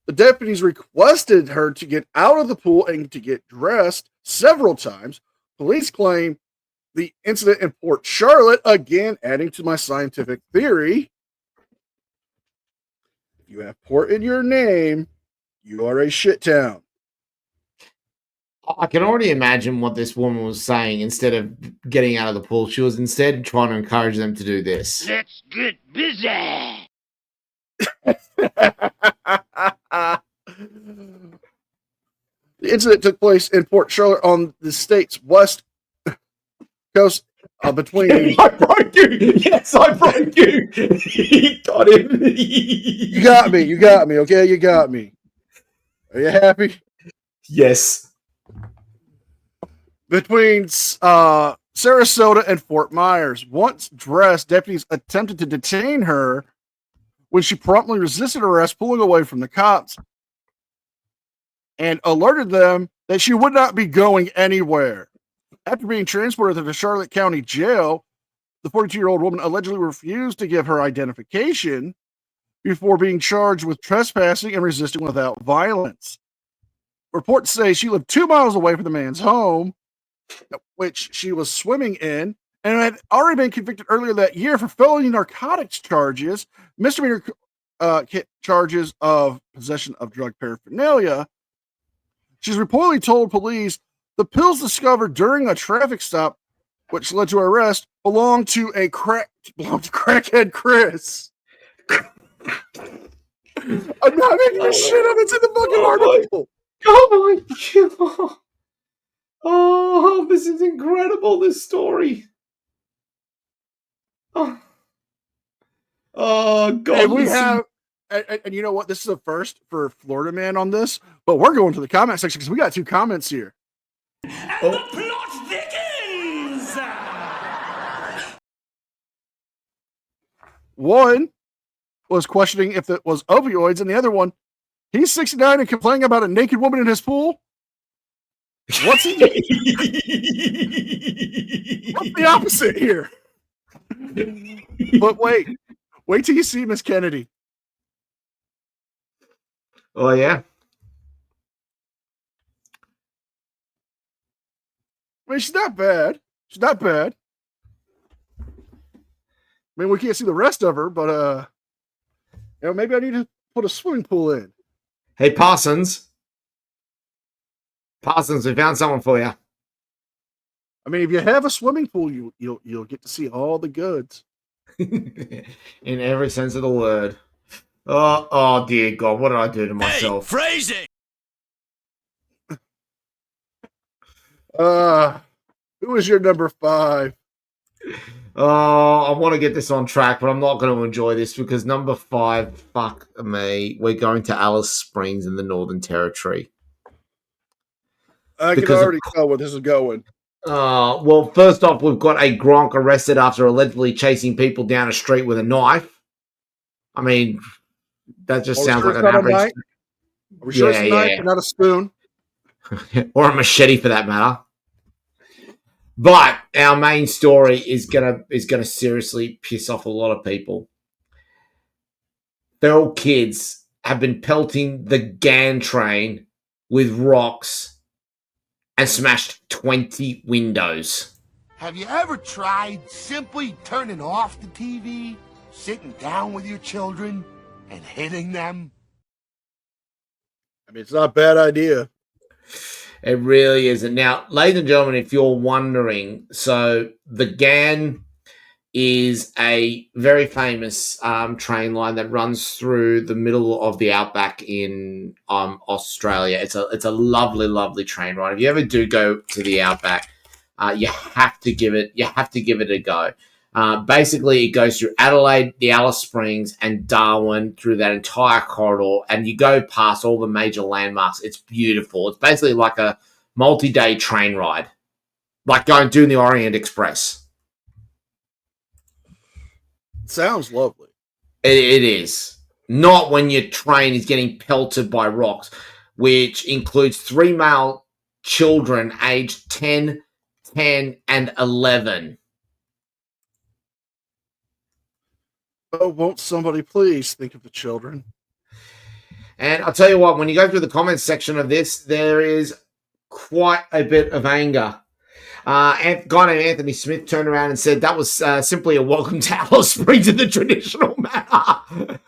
the deputies requested her to get out of the pool and to get dressed several times. Police claim the incident in Port Charlotte, again adding to my scientific theory. If you have port in your name, you are a shit town. I can already imagine what this woman was saying. Instead of getting out of the pool, she was instead trying to encourage them to do this. Let's get busy. The incident took place in Port Charlotte on the state's west coast between... I broke you! Yes, I broke you! You got him! You got me, okay? You got me. Are you happy? Yes. Between Sarasota and Fort Myers. Once dressed, deputies attempted to detain her when she promptly resisted arrest, pulling away from the cops, and alerted them that she would not be going anywhere. After being transported to the Charlotte County Jail, the 42-year-old woman allegedly refused to give her identification before being charged with trespassing and resisting without violence. Reports say she lived 2 miles away from the man's home, which she was swimming in, and had already been convicted earlier that year for felony narcotics charges, misdemeanor charges of possession of drug paraphernalia. She's reportedly told police the pills discovered during a traffic stop, which led to her arrest, belonged to crackhead Chris. I'm not making this shit up. It's in the fucking article. Oh my god! Oh, this is incredible. This story. Oh, god! And we listen. have, and you know what? This is a first for Florida Man on this, but we're going to the comment section because we got 2 comments here. The plot thickens! One was questioning if it was opioids, and the other one, he's 69 and complaining about a naked woman in his pool. What's he? What's the opposite here? But wait till you see Miss Kennedy. Oh yeah. I mean, she's not bad. She's not bad. I mean, we can't see the rest of her, but maybe I need to put a swimming pool in. Hey Parsons. Parsons, we found someone for you. I mean, if you have a swimming pool, you'll get to see all the goods. In every sense of the word. Oh dear God, what did I do to myself? Phrasing! Who is your number 5? I want to get this on track, but I'm not going to enjoy this because number 5, fuck me, we're going to Alice Springs in the Northern Territory. I can already tell where this is going. Well, first off, we've got a Gronk arrested after allegedly chasing people down a street with a knife. I mean, that just sounds like an average. Are we sure it's a knife and not a spoon? Or a machete, for that matter. But our main story is gonna seriously piss off a lot of people. Feral kids have been pelting the GAN train with rocks and smashed 20 windows. Have you ever tried simply turning off the TV, sitting down with your children, and hitting them? I mean, it's not a bad idea. It really isn't. Now, ladies and gentlemen, if you're wondering, so the GAN is a very famous train line that runs through the middle of the outback in Australia. It's a lovely, lovely train ride. If you ever do go to the outback, you have to give it a go. Basically, it goes through Adelaide, the Alice Springs, and Darwin through that entire corridor, and you go past all the major landmarks. It's beautiful. It's basically like a multi-day train ride, like doing the Orient Express. Sounds lovely. It is. Not when your train is getting pelted by rocks, which includes 3 male children aged 10, 10, and 11. Oh, won't somebody please think of the children? And I'll tell you what, when you go through the comments section of this, there is quite a bit of anger. A guy named Anthony Smith turned around and said that was simply a welcome to Alice Springs in the traditional manner.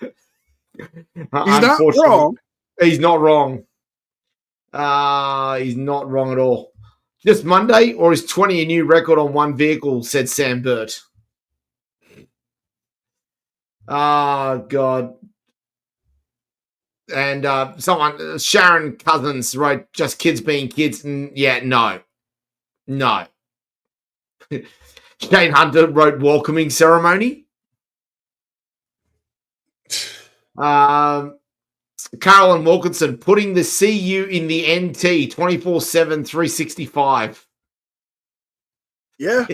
He's not wrong. He's not wrong. He's not wrong at all. Just Monday, or is 20 a new record on one vehicle, said Sam Burt. Oh, God. And Sharon Cousins wrote, just kids being kids. Yeah, no. No. Shane Hunter wrote welcoming ceremony. Carolyn Wilkinson putting the CU in the NT 24/7 365. Yeah.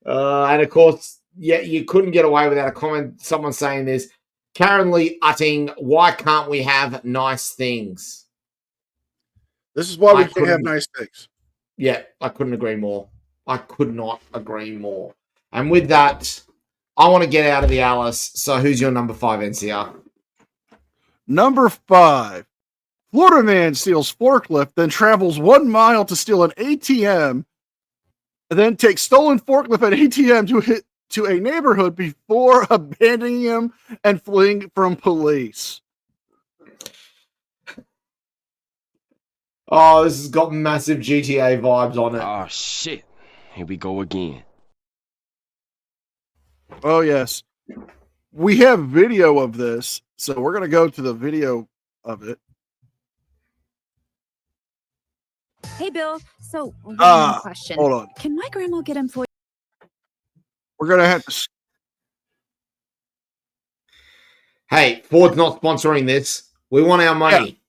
And of course, yeah, you couldn't get away without a comment. Someone saying this. Karen Lee utting, why can't we have nice things? This is why we can't have nice things. Yeah, I couldn't agree more. I could not agree more. And with that, I want to get out of the Alice. So who's your number 5, NCR? Number 5. Florida man steals forklift, then travels 1 mile to steal an ATM, and then takes stolen forklift and ATM to a neighborhood before abandoning him and fleeing from police. Oh, this has got massive GTA vibes on it. Oh, shit. Here we go again. Oh, yes. We have video of this, so we're going to go to the video of it. Hey, Bill. So, random question. Hold on. Can my grandma get employed? We're going to have to. Hey, Ford's not sponsoring this. We want our money.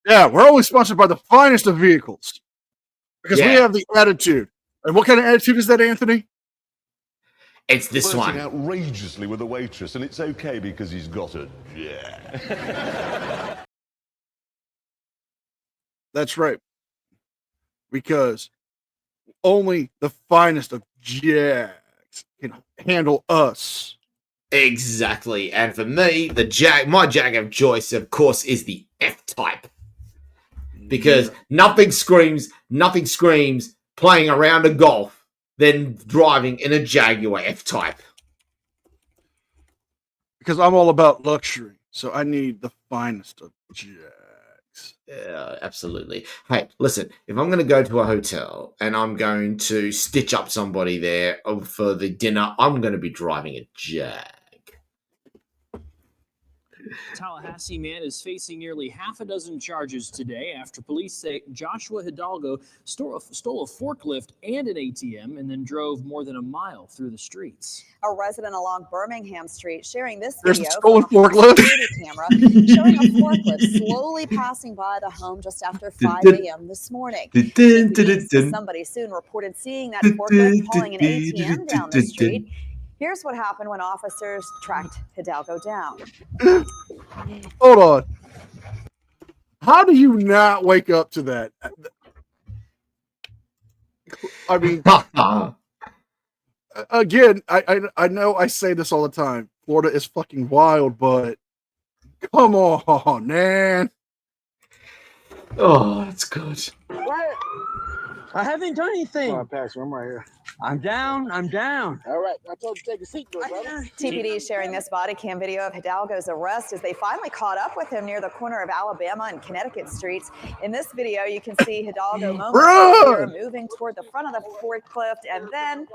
Yeah, we're only sponsored by the finest of vehicles because we have the attitude. And what kind of attitude is that, Anthony? It's this one. Outrageously with a waitress, and it's okay because he's got a jack. That's right. Because only the finest of jacks can handle us. Exactly. And for me, my Jag of choice, of course, is the F-Type. Because nothing screams playing a round of golf than driving in a Jaguar F-Type. Because I'm all about luxury, so I need the finest of jacks. Yeah, absolutely. Hey, listen, if I'm going to go to a hotel and I'm going to stitch up somebody there for the dinner, I'm going to be driving a Jag. Tallahassee man is facing nearly half a dozen charges today after police say Joshua Hidalgo stole a forklift and an ATM and then drove more than a mile through the streets. A resident along Birmingham Street sharing this There's video a stolen from a forklift security camera showing a forklift slowly passing by the home just after 5 a.m. this morning. Somebody soon reported seeing that forklift hauling an ATM down the street. Here's what happened when officers tracked Hidalgo down. Hold on. How do you not wake up to that? I mean, again, I know I say this all the time. Florida is fucking wild, but come on, man. Oh, that's good. What? I haven't done anything. Oh, Pastor, I'm right here. I'm down. All right. I told you to take a seat, brother. TPD is sharing this body cam video of Hidalgo's arrest as they finally caught up with him near the corner of Alabama and Connecticut streets. In this video, you can see Hidalgo momentarily moving toward the front of the forklift and then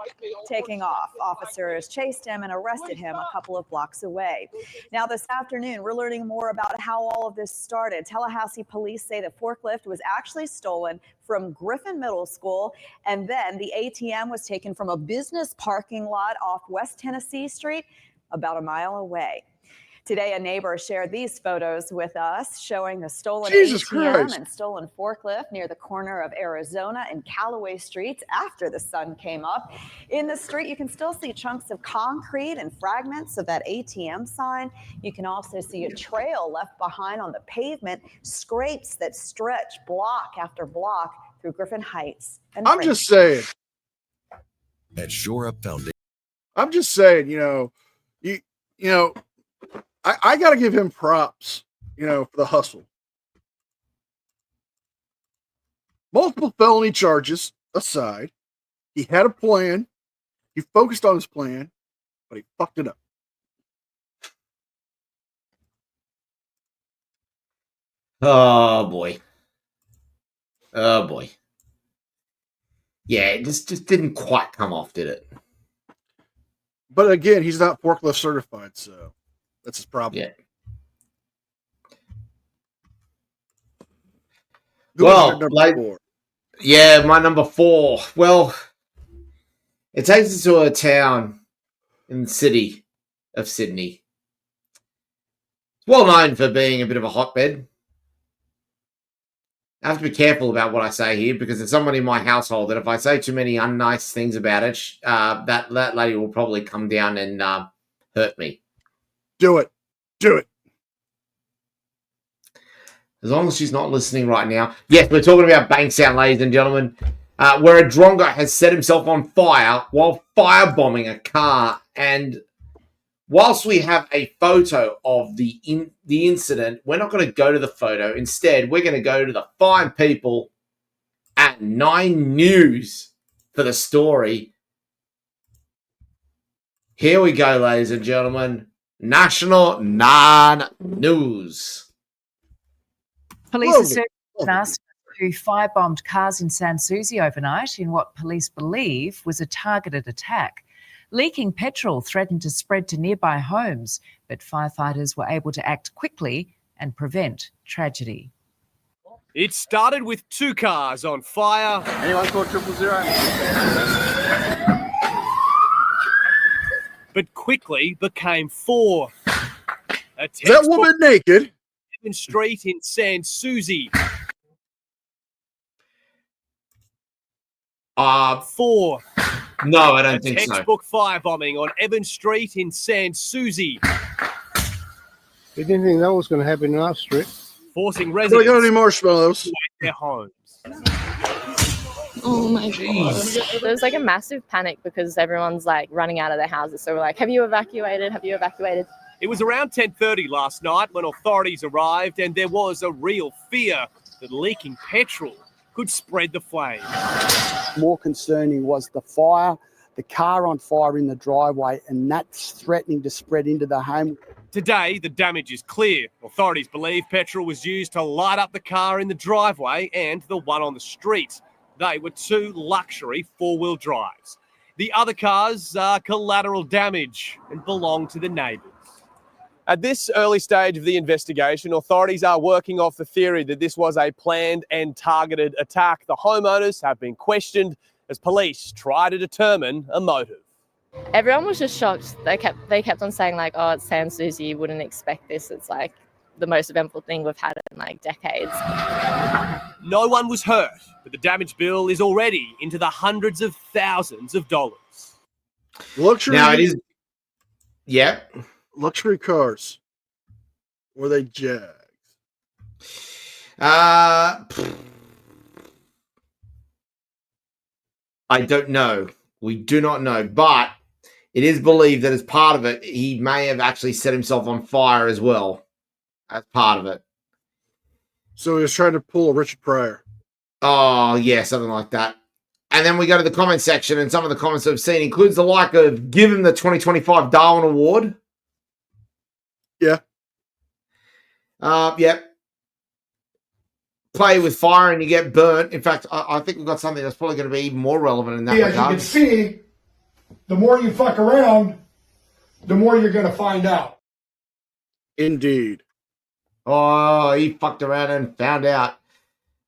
taking off. Officers chased him and arrested him a couple of blocks away. Now, this afternoon, we're learning more about how all of this started. Tallahassee police say the forklift was actually stolen from Griffin Middle School, and then the ATM was taken from a business parking lot off West Tennessee Street, about a mile away. Today, a neighbor shared these photos with us, showing the stolen ATM and stolen forklift near the corner of Arizona and Callaway Streets after the sun came up. In the street, you can still see chunks of concrete and fragments of that ATM sign. You can also see a trail left behind on the pavement, scrapes that stretch block after block through Griffin Heights. And I'm just saying. At Shore Up Foundation. I'm just saying, you know, I got to give him props, for the hustle. Multiple felony charges aside, he had a plan. He focused on his plan, but he fucked it up. Oh, boy. Oh, boy. Yeah, it just didn't quite come off, did it? But again, he's not forklift certified, so that's his problem. Yeah. Well, yeah, my number 4. Well, it takes us to a town in the city of Sydney. It's well known for being a bit of a hotbed. I have to be careful about what I say here because there's someone in my household that if I say too many unnice things about it, that lady will probably come down and hurt me. Do it. As long as she's not listening right now. Yes, we're talking about Bankstown, ladies and gentlemen, where a drongo has set himself on fire while firebombing a car. And whilst we have a photo of the incident, we're not going to go to the photo. Instead, we're going to go to the fine people at 9 News for the story. Here we go, ladies and gentlemen. National 9 News. Police are searching us who firebombed cars in Sans Souci overnight in what police believe was a targeted attack. Leaking petrol threatened to spread to nearby homes, but firefighters were able to act quickly and prevent tragedy. It started with 2 cars on fire. Anyone call 000? But quickly became 4. That woman naked. Evans Street in Sans Souci. 4. No, I don't think so. Textbook firebombing on Evans Street in Sans Souci, We didn't think that was going to happen in our street. forcing Do we residents got any marshmallows? to wait their homes. Oh my god. There's like a massive panic because everyone's like running out of their houses. So we're like, have you evacuated? Have you evacuated? It was around 10:30 last night when authorities arrived, and there was a real fear that leaking petrol could spread the flame. More concerning was the fire, the car on fire in the driveway, and that's threatening to spread into the home. Today, the damage is clear. Authorities believe petrol was used to light up the car in the driveway and the one on the street. They were 2 luxury 4-wheel drives. The other cars are collateral damage and belong to the neighbours. At this early stage of the investigation, authorities are working off the theory that this was a planned and targeted attack. The homeowners have been questioned as police try to determine a motive. Everyone was just shocked. They kept on saying like, oh, it's Sans Souci, you wouldn't expect this. It's like the most eventful thing we've had in like decades. No one was hurt, but the damage bill is already into the hundreds of thousands of dollars. Luxury. Now it is. Yep. Luxury cars. Were they Jags? I don't know. We do not know, but it is believed that as part of it, he may have actually set himself on fire as well. As part of it. So he was trying to pull a Richard Pryor. Oh, yeah, something like that. And then we go to the comment section, and some of the comments I've seen includes the like of give him the 2025 Darwin Award. Yeah. Yep. Play with fire and you get burnt. In fact, I think we've got something that's probably going to be even more relevant in that As regard. you can see, the more you fuck around, the more you're going to find out. Indeed. Oh, he fucked around and found out.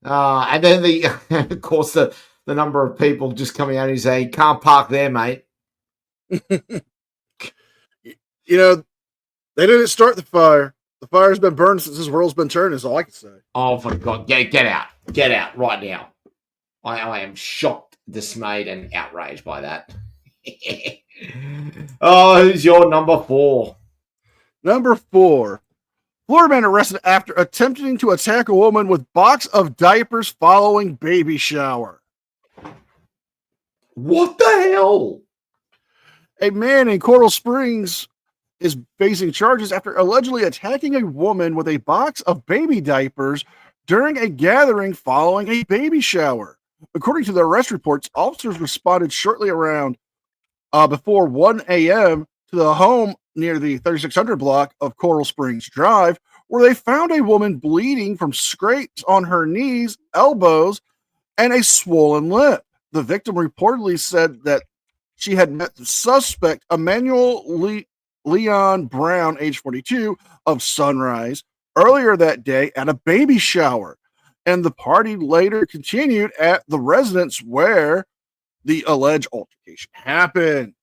And then of course, the number of people just coming out and saying, can't park there, mate. You know, they didn't start the fire. The fire's been burned since this world's been turned, is all I can say. Oh, for God. Get out. Get out right now. I am shocked, dismayed, and outraged by that. Oh, who's your number 4? Number 4. Florida man arrested after attempting to attack a woman with box of diapers following baby shower. What the hell? A man in Coral Springs is facing charges after allegedly attacking a woman with a box of baby diapers during a gathering following a baby shower. According to the arrest reports, officers responded shortly around before 1 a.m. to the home near the 3600 block of Coral Springs Drive, where they found a woman bleeding from scrapes on her knees, elbows, and a swollen lip. The victim reportedly said that she had met the suspect, Emmanuel Leon Brown, age 42, of Sunrise, earlier that day at a baby shower. And the party later continued at the residence where the alleged altercation happened.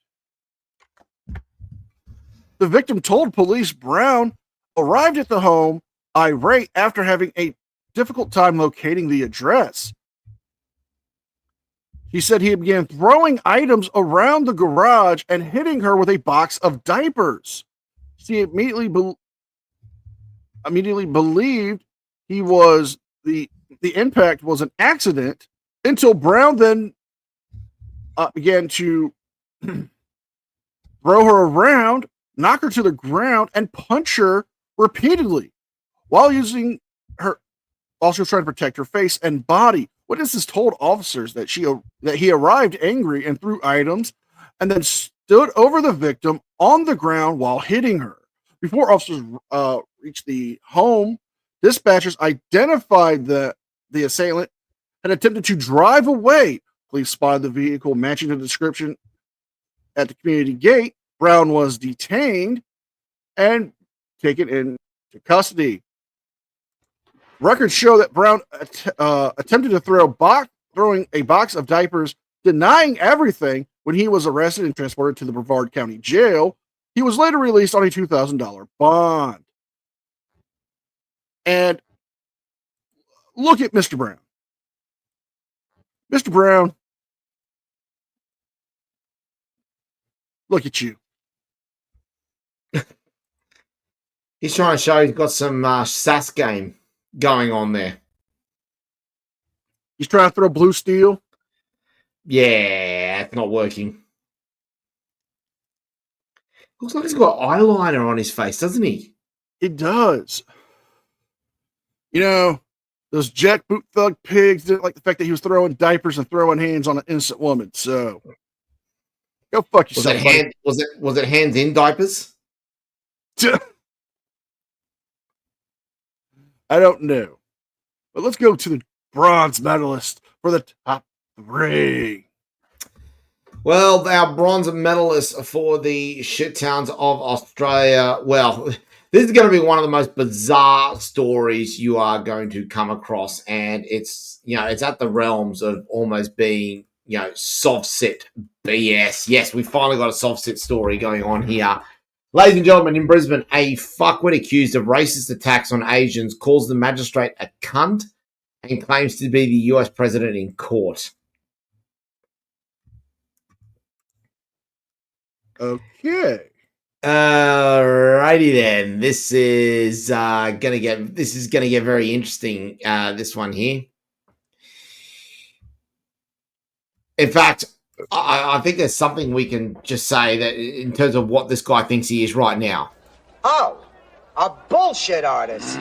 The victim told police Brown arrived at the home irate after having a difficult time locating the address. He said he began throwing items around the garage and hitting her with a box of diapers. She immediately believed he was the impact was an accident until Brown then began to throw her around, knock her to the ground, and punch her repeatedly while using her. Also trying to protect her face and body. Witnesses told officers that he arrived angry and threw items, and then stood over the victim on the ground while hitting her. Before officers reached the home, dispatchers identified the assailant had attempted to drive away. Police spotted the vehicle matching the description at the community gate, Brown was detained and taken into custody. Records show that Brown attempted to throwing a box of diapers, denying everything when he was arrested and transported to the Brevard County Jail. He was later released on a $2,000 bond. And look at Mr. Brown. Mr. Brown, look at you. He's trying to show he's got some sass game going on there. He's trying to throw blue steel. Yeah, it's not working. Looks like he's got eyeliner on his face, doesn't he? It does. You know, those jackboot thug pigs didn't like the fact that he was throwing diapers and throwing hands on an innocent woman. So go fuck yourself. Was it hands in diapers? I don't know. But let's go to the bronze medalist for the top 3. Well, our bronze medalists for the shit towns of Australia. Well, this is going to be one of the most bizarre stories you are going to come across, and it's at the realms of almost being soft sit BS. Yes, we finally got a soft sit story going on here. Ladies and gentlemen, in Brisbane, a fuckwit accused of racist attacks on Asians calls the magistrate a cunt and claims to be the US president in court. Okay. Alrighty then. This is gonna get very interesting. This one here. In fact, I think there's something we can just say that in terms of what this guy thinks he is right now. Oh, a bullshit artist.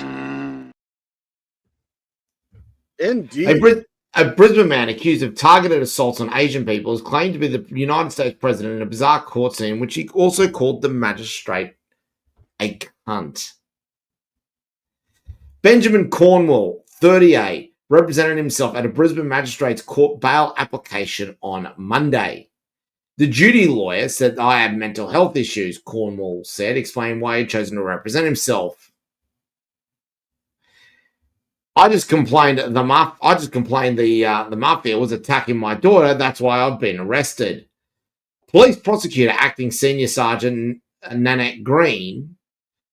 Indeed. A Brisbane man accused of targeted assaults on Asian people is claimed to be the United States president in a bizarre court scene, which he also called the magistrate a cunt. Benjamin Cornwall, 38, represented himself at a Brisbane magistrate's court bail application on Monday. The duty lawyer said, "I have mental health issues," Cornwall said, explaining why he had chosen to represent himself. I just complained the mafia was attacking my daughter. That's why I've been arrested. Police prosecutor acting senior sergeant Nanette Green,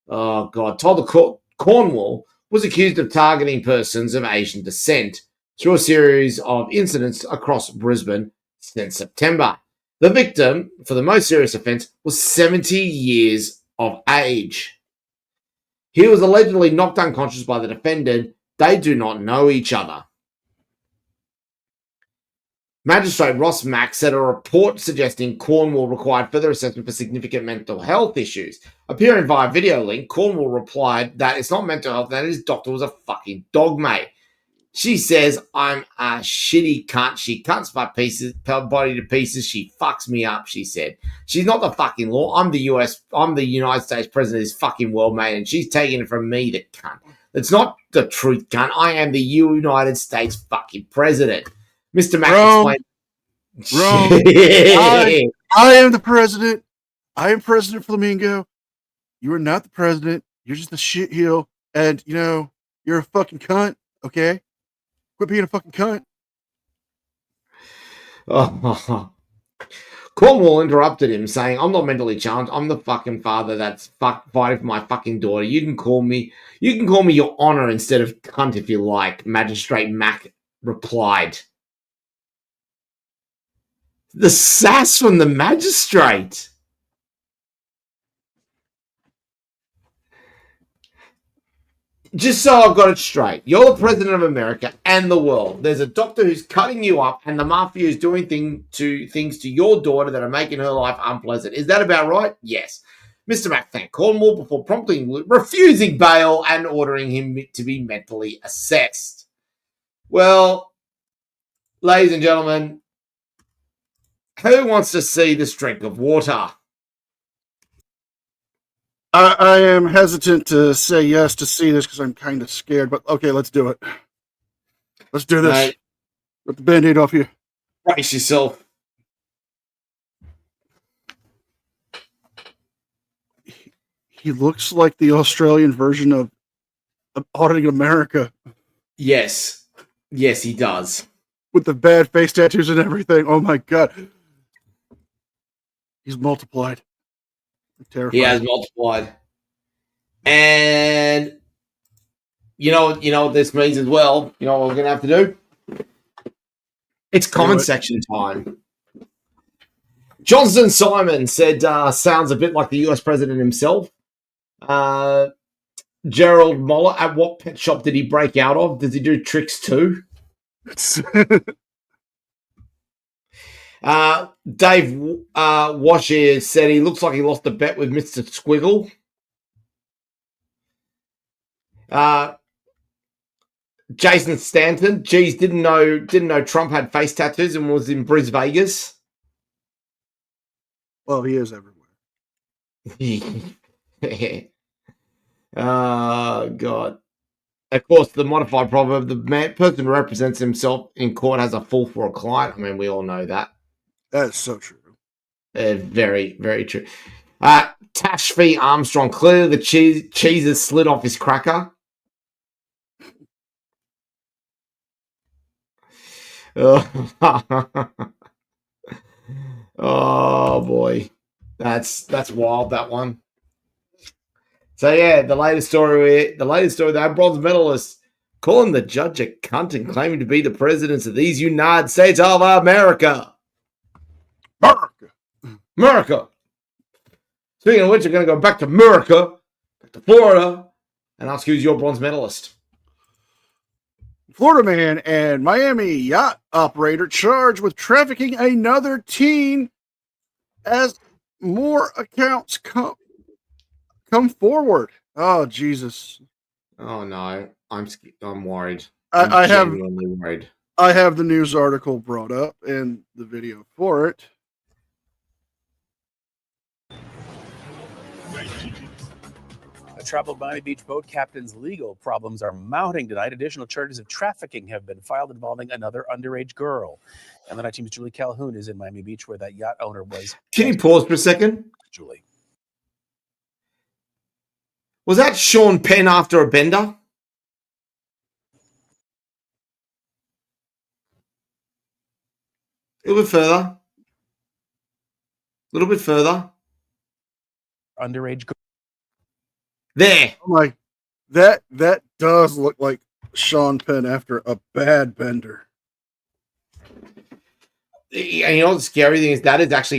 told the court Cornwall was accused of targeting persons of Asian descent through a series of incidents across Brisbane since September. The victim, for the most serious offence, was 70 years of age. He was allegedly knocked unconscious by the defendant. They do not know each other. Magistrate Ross Mack said a report suggesting Cornwall required further assessment for significant mental health issues. Appearing via video link, Cornwall replied that it's not mental health, that his doctor was a fucking dog, mate. She says, "I'm a shitty cunt. She cuts my body to pieces. She fucks me up," she said. "She's not the fucking law. I'm the United States president of this fucking world, mate, and she's taking it from me, the cunt. It's not the truth, cunt. I am the United States fucking president." Mr. Mack explained. I am the president. I am President Flamingo. You are not the president. You're just a shitheel. And, you're a fucking cunt, okay? Quit being a fucking cunt. Cornwall interrupted him, saying, "I'm not mentally challenged. I'm the fucking father that's fighting for my fucking daughter. You can call me your honor instead of cunt if you like," Magistrate Mack replied. The sass from the magistrate. Just so I've got it straight, you're the president of America and the world. There's a doctor who's cutting you up, and the mafia is doing things to your daughter that are making her life unpleasant. Is that about right? Yes. Mr. Mack thanked Cornwall before promptly refusing bail and ordering him to be mentally assessed. Well, ladies and gentlemen, who wants to see this drink of water? I am hesitant to say yes to see this because I'm kind of scared, but okay, let's do it. Let's do this. Right. Rip the Band-Aid off you. Brace yourself. He looks like the Australian version of Auditing America Yes. Yes, he does. with the bad face tattoos and everything. Oh my god. He's multiplied. I'm terrified. He has multiplied. And you know what this means as well. You know what we're gonna have to do? It's comment section time. Johnson Simon said sounds a bit like the US president himself. Gerald Moller, at what pet shop did he break out of? Does he do tricks too? Dave Washer said he looks like he lost a bet with Mr. Squiggle. Jason Stanton, geez, didn't know Trump had face tattoos and was in Bris Vegas. Well, he is everywhere. Oh, God. Of course, the modified proverb, the person who represents himself in court has a fool for a client. I mean, we all know that. That is so true. Very, very true. Tash v. Armstrong. Clearly the cheese has slid off his cracker. Oh boy, that's wild, that one. So yeah, the latest story, that bronze medalist calling the judge a cunt and claiming to be the presidents of these United States of America. America. Speaking of which, we're going to go back to America, back to Florida, and ask who's your bronze medalist. Florida man and Miami yacht operator charged with trafficking another teen as more accounts come forward. Oh, Jesus. Oh, no. I'm worried. I have genuinely worried. I have the news article brought up and the video for it. A troubled Miami Beach boat captain's legal problems are mounting tonight. Additional charges of trafficking have been filed involving another underage girl. And the night team's Julie Calhoun is in Miami Beach, where that yacht owner was. Can you pause for a second? Julie. Was that Sean Penn after a bender? A little bit further. A little bit further. Underage girl. There. I'm like, that does look like Sean Penn after a bad bender. And you know what the scary thing is? That's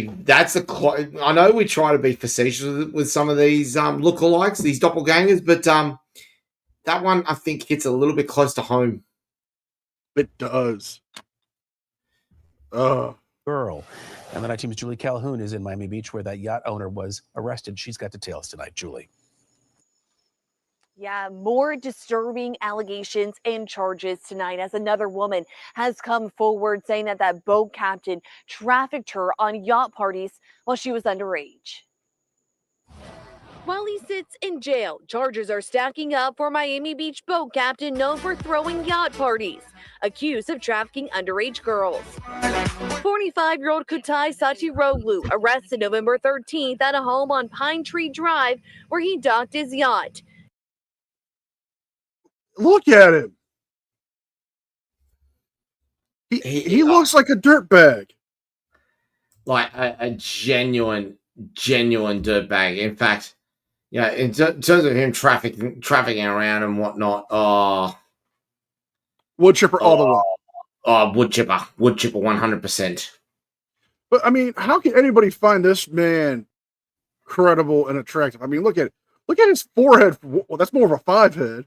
the. I know we try to be facetious with some of these lookalikes, these doppelgangers, but that one I think hits a little bit close to home. It does. Girl. And the night team's Julie Calhoun is in Miami Beach, where that yacht owner was arrested. She's got details tonight, Julie. Yeah, more disturbing allegations and charges tonight as another woman has come forward saying that boat captain trafficked her on yacht parties while she was underage. While he sits in jail, charges are stacking up for Miami Beach boat captain known for throwing yacht parties, accused of trafficking underage girls. 45-year-old Kutai Satiroglu arrested November 13th at a home on Pine Tree Drive where he docked his yacht. Look at him. He looks like a dirtbag. Like a genuine dirtbag. In fact, yeah, in terms of him trafficking around and whatnot, wood chipper all the way. Wood chipper 100%. But I mean, how can anybody find this man credible and attractive? I mean, look at his forehead. Well, that's more of a 5 head.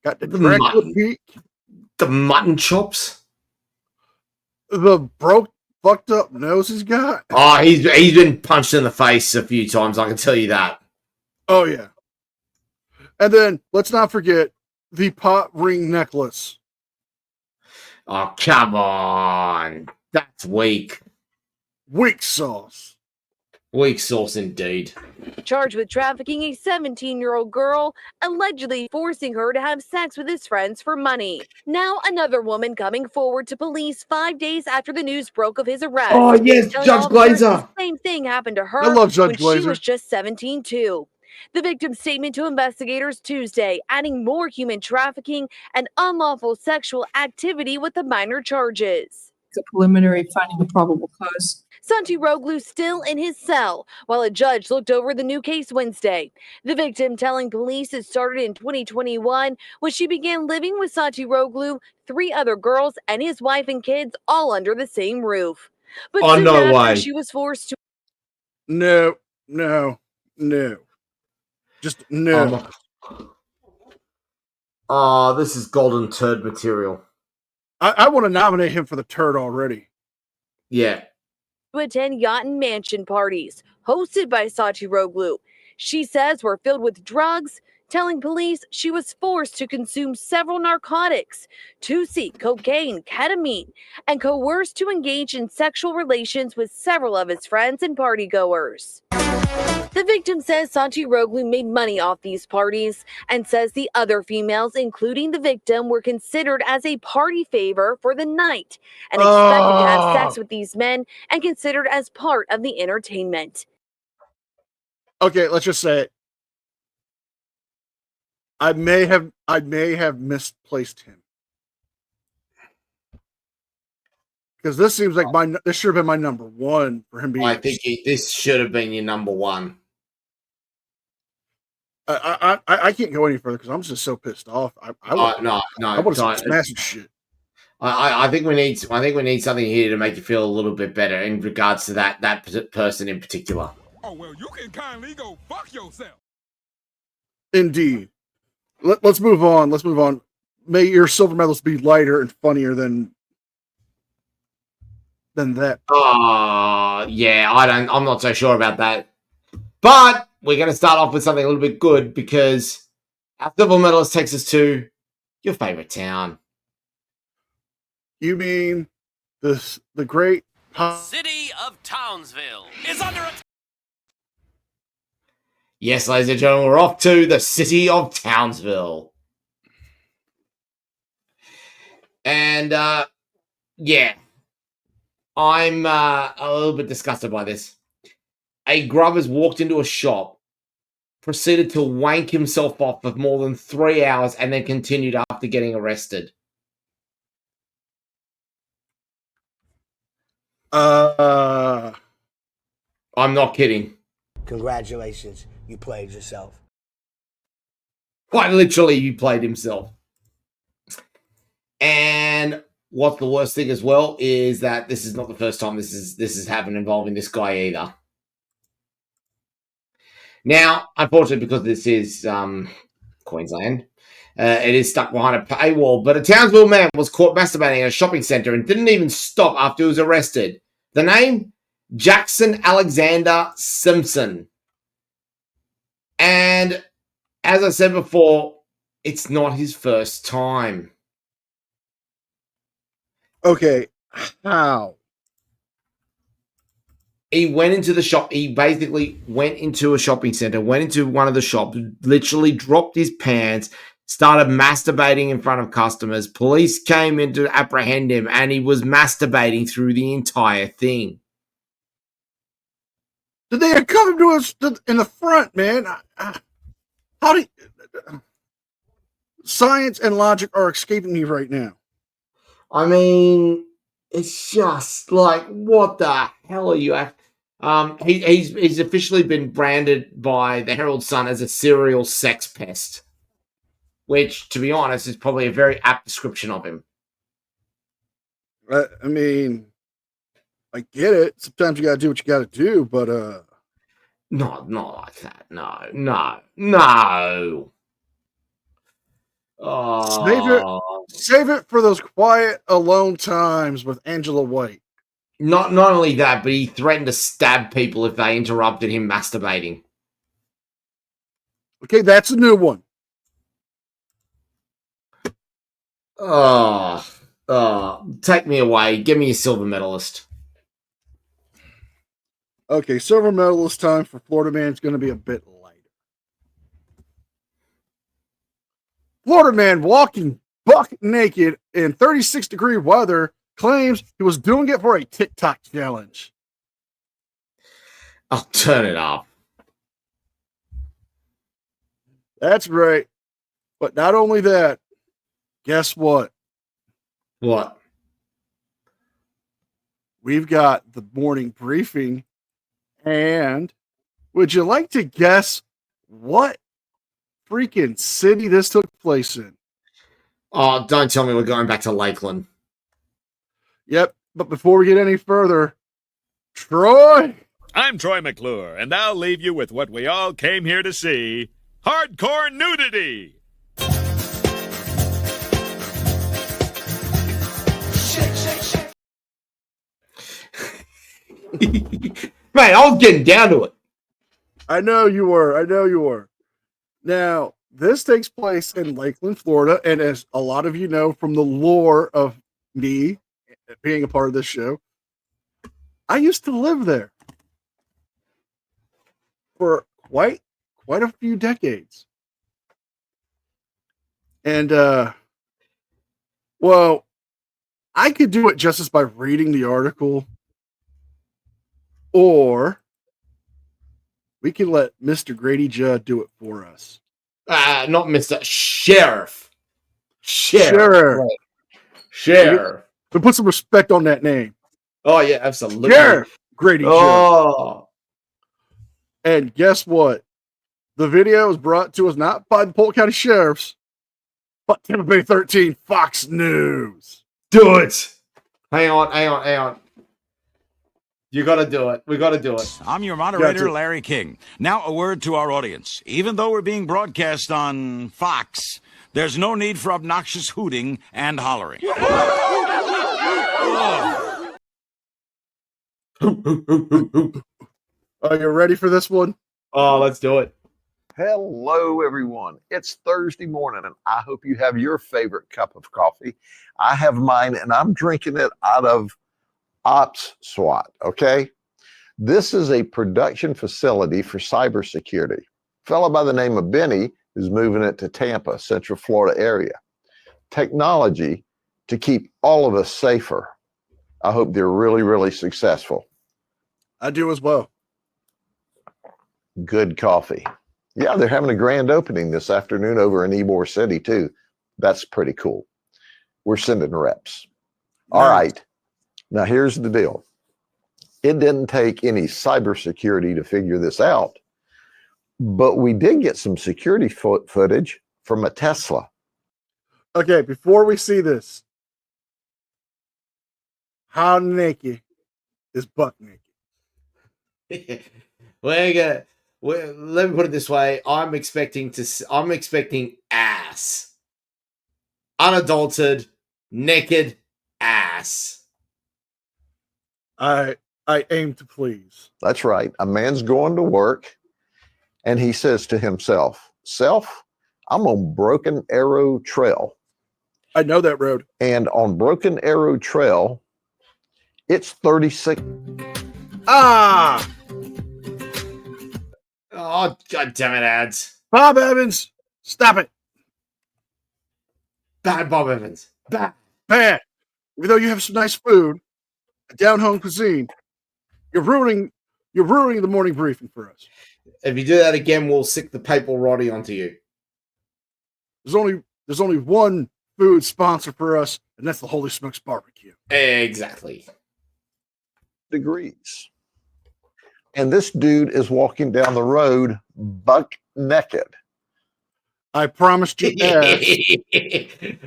Got the Dracula peak. The mutton chops. The fucked up nose he's got. Oh, he's been punched in the face a few times, I can tell you that. Oh, yeah. And then, let's not forget, the pot ring necklace. Oh, come on. That's weak. Weak sauce. Weak sauce indeed. Charged with trafficking a 17-year-old girl, allegedly forcing her to have sex with his friends for money. Now another woman coming forward to police 5 days after the news broke of his arrest. Oh, yes, telling Judge officers Glazer. The same thing happened to I her love Judge when she Glazer. was just 17 too. The victim's statement to investigators Tuesday, adding more human trafficking and unlawful sexual activity with the minor charges. The preliminary finding of probable cause. Santi Roglu still in his cell while a judge looked over the new case Wednesday. The victim telling police it started in 2021 when she began living with Santi Roglu, 3 other girls, and his wife and kids all under the same roof. But Oh, soon no after, way. she was forced to. No. Just no. This is golden turd material. I want to nominate him for the turd already. Yeah. To attend yacht and mansion parties hosted by Sachi Roglu. She says were filled with drugs, telling police she was forced to consume several narcotics, Tusi, cocaine, ketamine, and coerced to engage in sexual relations with several of his friends and partygoers. The victim says Santi Roglu made money off these parties and says the other females, including the victim, were considered as a party favor for the night and expected to have sex with these men and considered as part of the entertainment. Okay, let's just say it. I may have misplaced him. Because this seems like this should have been my number one for him being. I think this should have been your number one. I can't go any further because I'm just so pissed off. I want to smash shit. I think we need something here to make you feel a little bit better in regards to that person in particular. Oh well, you can kindly go fuck yourself. Indeed. Let's move on. Let's move on. May your silver medals be lighter and funnier than that. Yeah, I'm not so sure about that. But we're going to start off with something a little bit good because our silver medalist takes us to your favorite town. You mean the great city of Townsville is under attack. Yes, ladies and gentlemen, we're off to the city of Townsville. And, yeah. I'm a little bit disgusted by this. A grub has walked into a shop, proceeded to wank himself off for more than 3 hours, and then continued after getting arrested. I'm not kidding. Congratulations, you played yourself. Quite literally, you played himself. And what's the worst thing as well is that this is not the first time this has happened involving this guy either. Now, unfortunately, because this is Queensland, it is stuck behind a paywall. But a Townsville man was caught masturbating at a shopping centre and didn't even stop after he was arrested. The name? Jackson Alexander Simpson. And as I said before, it's not his first time. Okay, how? He went into the shop. He basically went into a shopping center, went into one of the shops, literally dropped his pants, started masturbating in front of customers. Police came in to apprehend him, and he was masturbating through the entire thing. Did they come him to us in the front, man? How do science and logic are escaping me right now? I mean, it's just like, what the hell are you at? He's officially been branded by the Herald Sun as a serial sex pest, which, to be honest, is probably a very apt description of him. I mean, I get it. Sometimes you gotta do what you gotta do, but not like that. No. Save it for those quiet, alone times with Angela White. Not only that, but he threatened to stab people if they interrupted him masturbating. Okay, that's a new one. Take me away. Give me a silver medalist. Okay, silver medal this time for Florida man is going to be a bit lighter. Florida man walking buck naked in 36-degree weather claims he was doing it for a TikTok challenge. I'll turn it up. That's right. But not only that, guess what? What? We've got the morning briefing. And would you like to guess what freaking city this took place in? Oh, don't tell me we're going back to Lakeland. Yep. But before we get any further, Troy. I'm Troy McClure, and I'll leave you with what we all came here to see. Hardcore nudity! Man, I was getting down to it. I know you were. Now, this takes place in Lakeland, Florida, and as a lot of you know from the lore of me being a part of this show, I used to live there for quite a few decades. And well, I could do it justice by reading the article, or we can let Mr. Grady Judd do it for us. Not Mr. Sheriff. Sheriff. Right. Sheriff. We put some respect on that name. Oh, yeah, absolutely. Sheriff Grady Judd. Oh. And guess what? The video is brought to us not by the Polk County Sheriffs, but Tampa Bay 13 Fox News. Do it. Hang on. You got to do it. We got to do it. I'm your moderator, Larry King. Now, a word to our audience. Even though we're being broadcast on Fox, there's no need for obnoxious hooting and hollering. Are you ready for this one? Oh, let's do it. Hello, everyone. It's Thursday morning, and I hope you have your favorite cup of coffee. I have mine, and I'm drinking it out of Ops SWAT, okay? This is a production facility for cybersecurity. A fellow by the name of Benny is moving it to Tampa, Central Florida area. Technology to keep all of us safer. I hope they're really, really successful. I do as well. Good coffee. Yeah, they're having a grand opening this afternoon over in Ybor City, too. That's pretty cool. We're sending reps. All right. Now, here's the deal. It didn't take any cybersecurity to figure this out, but we did get some security footage from a Tesla. Okay, before we see this, how naked is buck naked? Let me put it this way. I'm expecting ass. Unadulterated, naked ass. I aim to please. That's right. A man's going to work, and he says to himself, Self, I'm on Broken Arrow Trail. I know that road. And on Broken Arrow Trail, it's 36. Ah! Oh, God damn it, ads. Bob Evans, stop it. Bad Bob Evans. Bad. Even though you have some nice food, a down-home cuisine, you're ruining the morning briefing for us. If you do that again, we'll sick the papal roddy onto you. There's only one food sponsor for us, and that's the Holy Smokes Barbecue. Exactly. Degrees. And this dude is walking down the road buck naked. I promised you ass.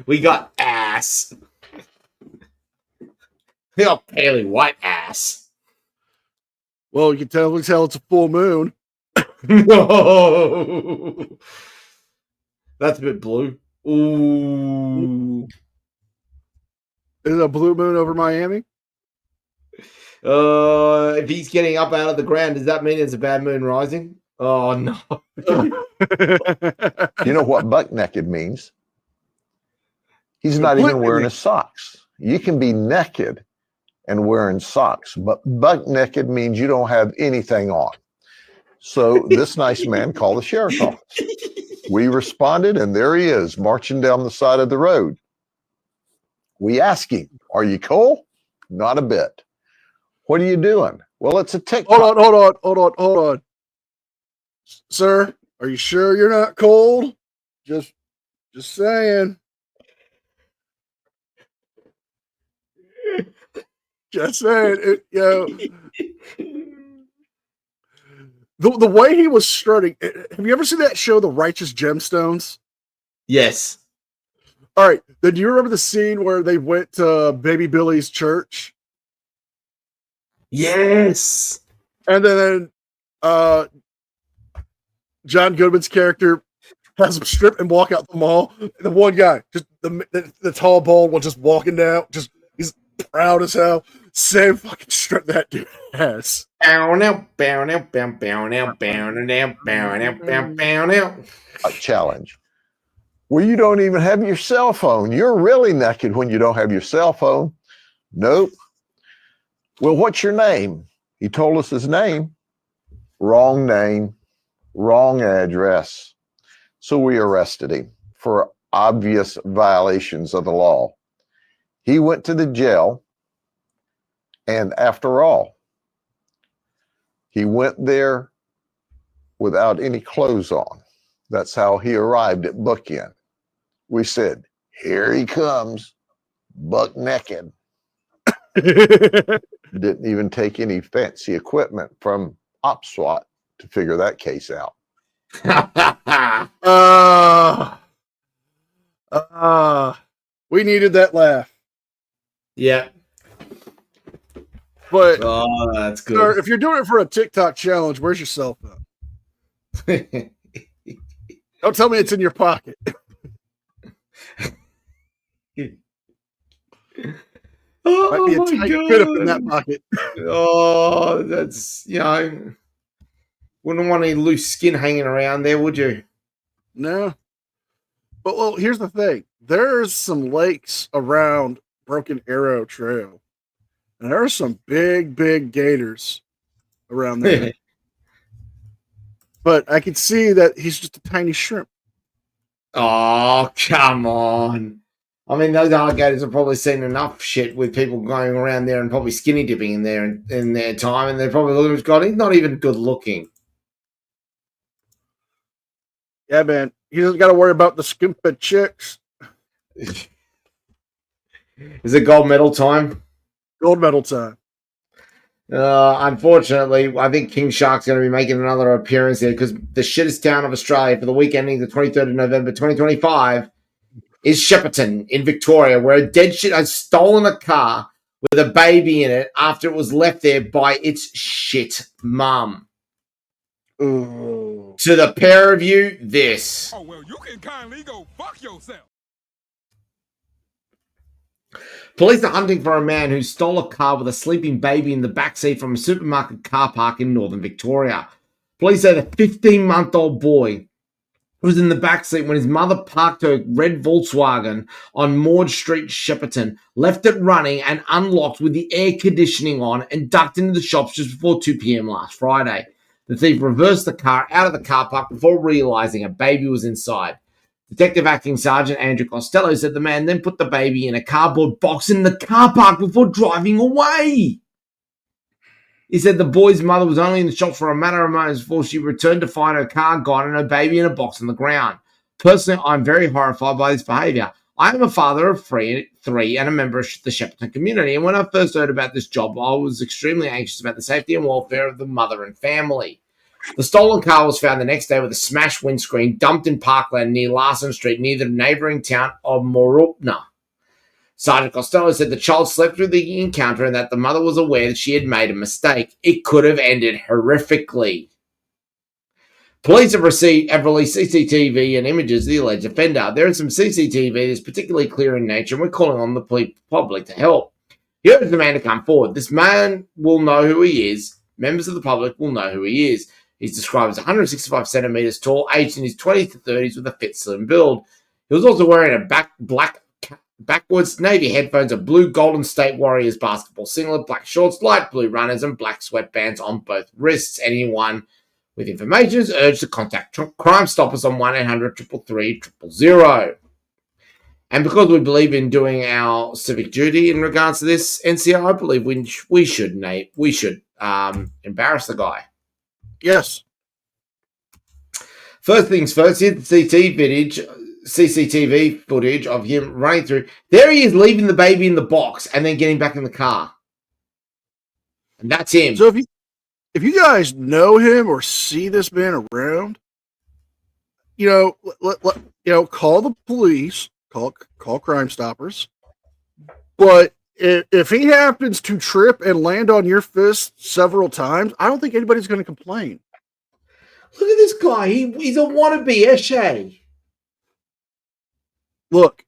We got ass. We got paley white ass. Well, you can tell it's a full moon. No. That's a bit blue. Ooh. Is it a blue moon over Miami? If he's getting up out of the ground, does that mean it's a bad moon rising? Oh, no. You know what buck naked means? He's not even wearing his socks. You can be naked and wearing socks. But buck naked means you don't have anything on. So this nice man called the sheriff's office. We responded, and there he is, marching down the side of the road. We asked him, "Are you cold?" Not a bit. "What are you doing?" "Well, it's a TikTok." Hold on. Sir, are you sure you're not cold? Just saying. Just saying. The way he was strutting. Have you ever seen that show, The Righteous Gemstones? Yes. All right. Then do you remember the scene where they went to Baby Billy's church? Yes. And then John Goodman's character has him strip and walk out the mall. The one guy, just the tall, bald one, just walking down, he's proud as hell. Same fucking strip that dude has. A challenge. Well, you don't even have your cell phone. You're really naked when you don't have your cell phone. Nope. Well, what's your name? He told us his name. Wrong name, wrong address. So we arrested him for obvious violations of the law. He went to the jail. And after all, he went there without any clothes on. That's how he arrived at Bookend. We said, "Here he comes, buck naked." Didn't even take any fancy equipment from OpSWAT to figure that case out. We needed that laugh. Yeah. But that's good. Sir, if you're doing it for a TikTok challenge, where's your cell phone? Don't tell me it's in your pocket. Might be a tight fit up in that pocket. Oh, that's, wouldn't want any loose skin hanging around there, would you? No. But, well, here's the thing. There's some lakes around Broken Arrow Trail. And there are some big, big gators around there. But I could see that he's just a tiny shrimp. Oh, come on. I mean, those alligators have probably seen enough shit with people going around there and probably skinny dipping in there in their time, and they're probably he's not even good looking. Yeah, man. He doesn't got to worry about the stupid chicks. Is it gold medal time? Gold medal time. Unfortunately, I think King Shark's going to be making another appearance here because the shittest town of Australia for the week ending the 23rd of November 2025 is Shepparton in Victoria, where a dead shit has stolen a car with a baby in it after it was left there by its shit mum. Ooh. To the pair of you, this. Oh, well, you can kindly go fuck yourself. Police are hunting for a man who stole a car with a sleeping baby in the backseat from a supermarket car park in northern Victoria. Police say the 15-month-old boy was in the backseat when his mother parked her red Volkswagen on Maud Street, Shepparton, left it running and unlocked with the air conditioning on and ducked into the shops just before 2 p.m. last Friday. The thief reversed the car out of the car park before realizing a baby was inside. Detective Acting Sergeant Andrew Costello said the man then put the baby in a cardboard box in the car park before driving away. He said the boy's mother was only in the shop for a matter of moments before she returned to find her car gone and her baby in a box on the ground. Personally, I'm very horrified by this behavior. I am a father of three and a member of the Shepparton community, and when I first heard about this job, I was extremely anxious about the safety and welfare of the mother and family. The stolen car was found the next day with a smashed windscreen dumped in parkland near Larson Street, near the neighbouring town of Mooroopna. Sergeant Costello said the child slept through the encounter and that the mother was aware that she had made a mistake. It could have ended horrifically. Police have released CCTV and images of the alleged offender. There is some CCTV that is particularly clear in nature, and we're calling on the public to help. Here is the man to come forward. This man will know who he is. Members of the public will know who he is. He's described as 165 centimeters tall, aged in his 20s to 30s with a fit, slim build. He was also wearing a black backwards, navy headphones, a blue Golden State Warriors basketball singlet, black shorts, light blue runners, and black sweatbands on both wrists. Anyone with information is urged to contact Crime Stoppers on 1-800-333-000. And because we believe in doing our civic duty in regards to this NCR, I believe we should embarrass the guy. Yes. First things first, here's the CCTV footage of him running through. There he is, leaving the baby in the box and then getting back in the car. And that's him. So if you guys know him or see this man around, call the police, call Crime Stoppers. But if he happens to trip and land on your fist several times, I don't think anybody's going to complain. Look at this guy. He's a wannabe Eshe. Look,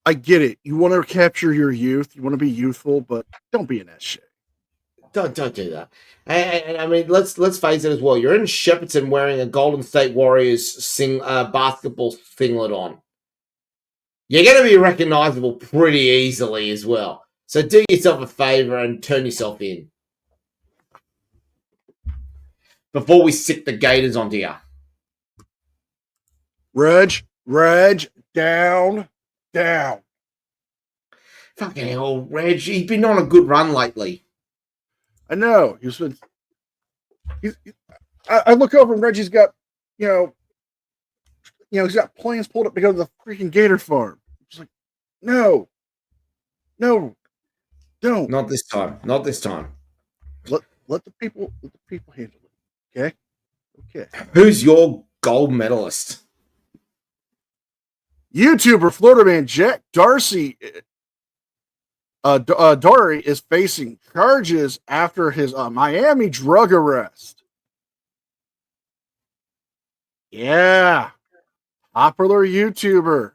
I get it. You want to capture your youth. You want to be youthful, but don't be an Eshe. Don't do that. And I mean, let's face it as well. You're in Shepparton wearing a Golden State Warriors basketball singlet on. You're going to be recognizable pretty easily as well. So do yourself a favor and turn yourself in before we sick the Gators onto you. Reg, down. Fucking hell, Reg. He's been on a good run lately. I know. I look over and Reggie's got, he's got plans pulled up to go to the freaking Gator farm. It's like, no, don't. Not this time. Let the people handle it. Okay. Who's your gold medalist? YouTuber Florida man Jack Dorsey is facing charges after his Miami drug arrest. Yeah. Popular YouTuber.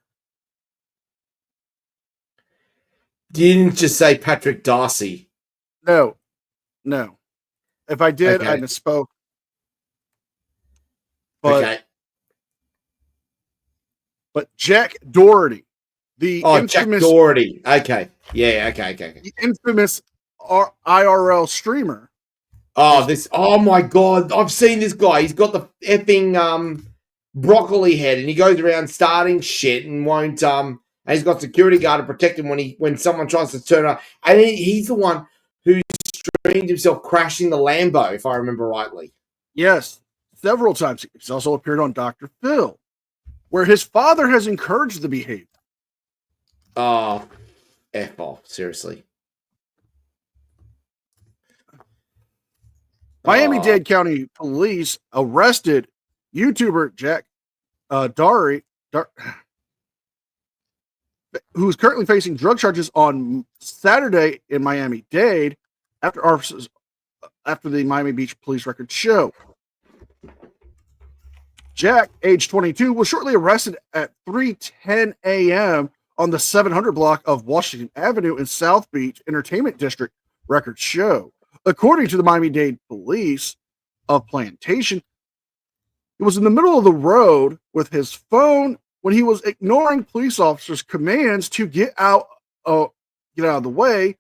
You didn't just say Patrick Darcy. No. If I did, Okay. I misspoke. But, okay. But Jack Doherty, Jack Doherty. Okay. Yeah, okay. The infamous IRL streamer. Oh my God. I've seen this guy. He's got the effing broccoli head and he goes around starting shit and won't and he's got security guard to protect him when someone tries to turn up. And he's the one who streamed himself crashing the Lambo, if I remember rightly. Yes, several times. He's also appeared on Dr. Phil, where his father has encouraged the behavior. Oh, F-ball, seriously. Miami-Dade County Police arrested YouTuber Jack Doherty, who is currently facing drug charges on Saturday in Miami-Dade after the Miami Beach police records show. Jack, age 22, was shortly arrested at 3:10 a.m. on the 700 block of Washington Avenue in South Beach Entertainment District, records show. According to the Miami-Dade Police of Plantation, he was in the middle of the road with his phone when he was ignoring police officers' commands to get out of the way.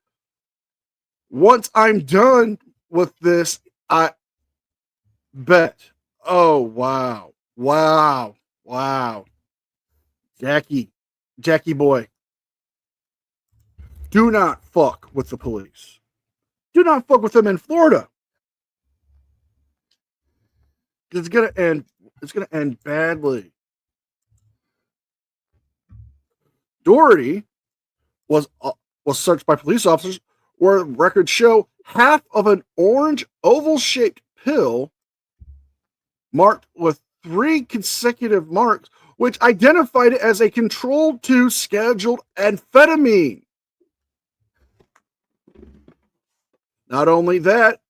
Once I'm done with this, I bet. Oh, wow. Jackie boy. Do not fuck with the police. Do not fuck with them in Florida. It's gonna end badly. Doherty was searched by police officers where records show half of an orange oval-shaped pill marked with 3 consecutive marks, which identified it as a controlled 2 scheduled amphetamine. Not only that,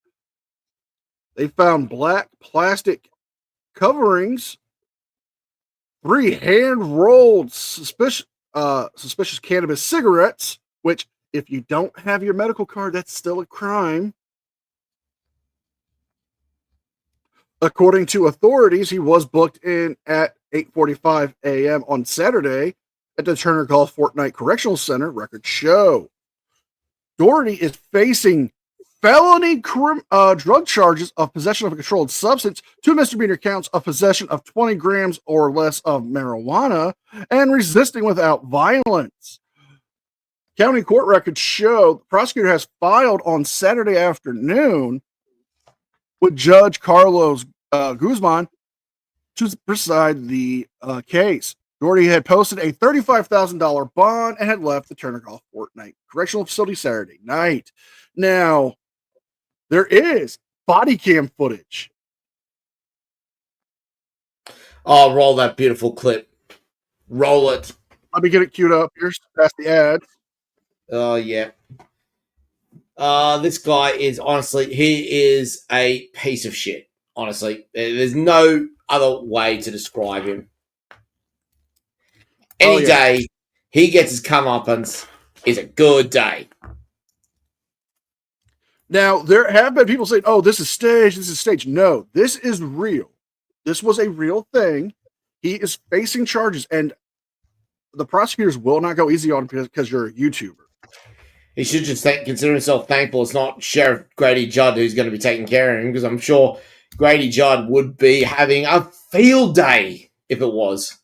they found black plastic coverings, 3 hand-rolled suspicious cannabis cigarettes, which, if you don't have your medical card, that's still a crime. According to authorities, he was booked in at 8:45 a.m. on Saturday at the Turner Gulf Fortnite Correctional Center records show. Doherty is facing felony drug charges of possession of a controlled substance, 2 misdemeanor counts of possession of 20 grams or less of marijuana, and resisting without violence. County court records show the prosecutor has filed on Saturday afternoon with Judge Carlos Guzman to preside the case. Doherty had posted a $35,000 bond and had left the Turner Gulf Fortnite Correctional Facility Saturday night. Now, there is body cam footage. Oh, roll that beautiful clip. Roll it. Let me get it queued up. Here's past the ad. Oh, yeah. This guy is honestly, he is a piece of shit. Honestly, there's no other way to describe him. Any day he gets his comeuppance is a good day. Now, there have been people saying, oh, this is staged. No, this is real. This was a real thing. He is facing charges, and the prosecutors will not go easy on him because you're a YouTuber. He should just consider himself thankful it's not Sheriff Grady Judd who's going to be taking care of him, because I'm sure Grady Judd would be having a field day if it was.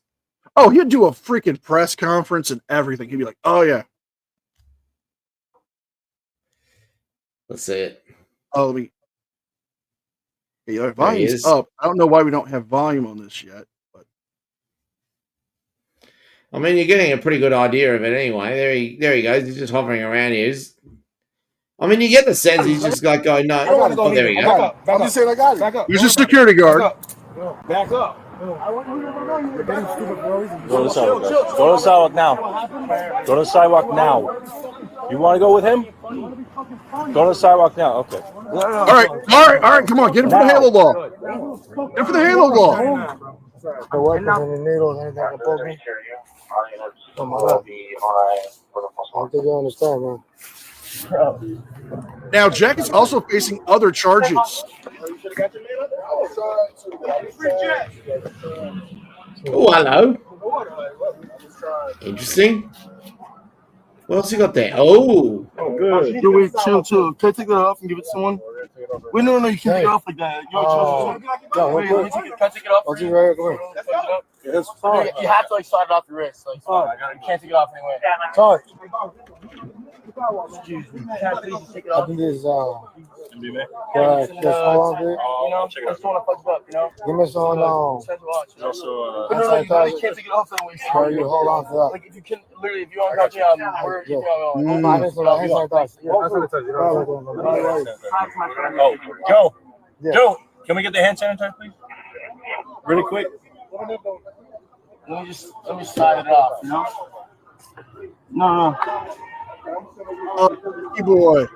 Oh, he'd do a freaking press conference and everything. He'd be like, oh, yeah. Let's see it. Oh, let me. Yeah, volume's up. I don't know why we don't have volume on this yet. But I mean, you're getting a pretty good idea of it anyway. There he goes. He's just hovering around here. I mean, you get the sense he's just like going, no. Oh, there we go. I'm just saying I got it. Back up. He's a security guard. Back up. Go to the sidewalk. Go to the sidewalk now. Go to the sidewalk now. You want to go with him? Go to the sidewalk now. Okay. All right. Come on. Get him for the Halo Law. Get him for the Halo Law. I don't think you understand, man. Now, Jack is also facing other charges. Oh, hello. Interesting. What else you got there? Oh. Good. Do we chill? Can I take that off and give it to someone? Wait, no, you can't take it off like that. Can I take it off? I'll do right away. You have to slide it off your wrist. You can't take it off anyway. Sorry. Excuse me. I think it's just hold on to it. I just want to fuck it up, Give me some you can't take it off that way. Bro, you hold on to that. Like if you can, literally, if you want to touch me, Joe, can we get the hand sanitizer, please? Really quick. Let me slide it off, No. Hey, boy.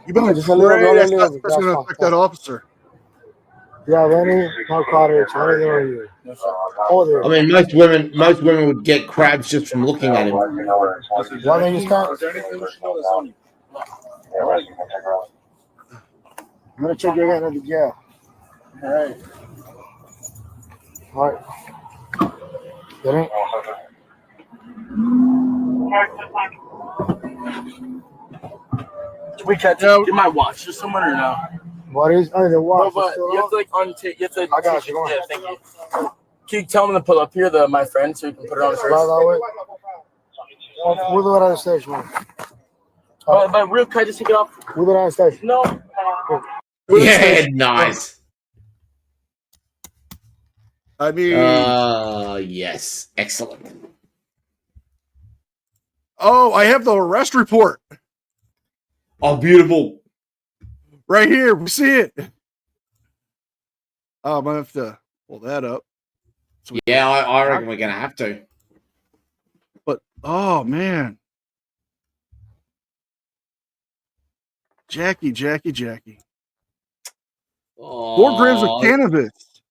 You better just that's going to affect that officer. Yeah, Lenny, no cottage. I mean, most women would get crabs just from looking at him. Why don't you stop? I'm gonna check your hand at the jail. All right. Get it? We can't get my watch. There's someone or no? What is the watch? No, but you have to untape. You have to. I got you. Yeah, thank you. Can you tell him to pull up here, my friend, so we can put it on his wrist? We'll do it on the station, man. But real quick, just take it off. We'll do it on the station. No. Yeah, nice. I mean, yes, excellent. Oh, I have the arrest report. Oh, beautiful. Right here, we see it. I'm gonna have to pull that up. Yeah, I reckon we're gonna have to. But oh man, Jackie. 4 grams of cannabis.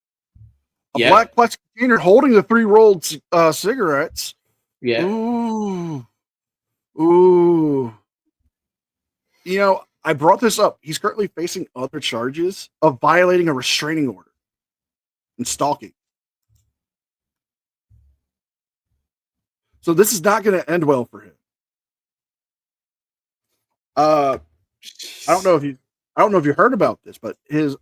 A black plastic container holding the 3 rolled cigarettes. Yeah. Ooh. You know, I brought this up. He's currently facing other charges of violating a restraining order and stalking. So this is not going to end well for him. I don't know if you heard about this, but he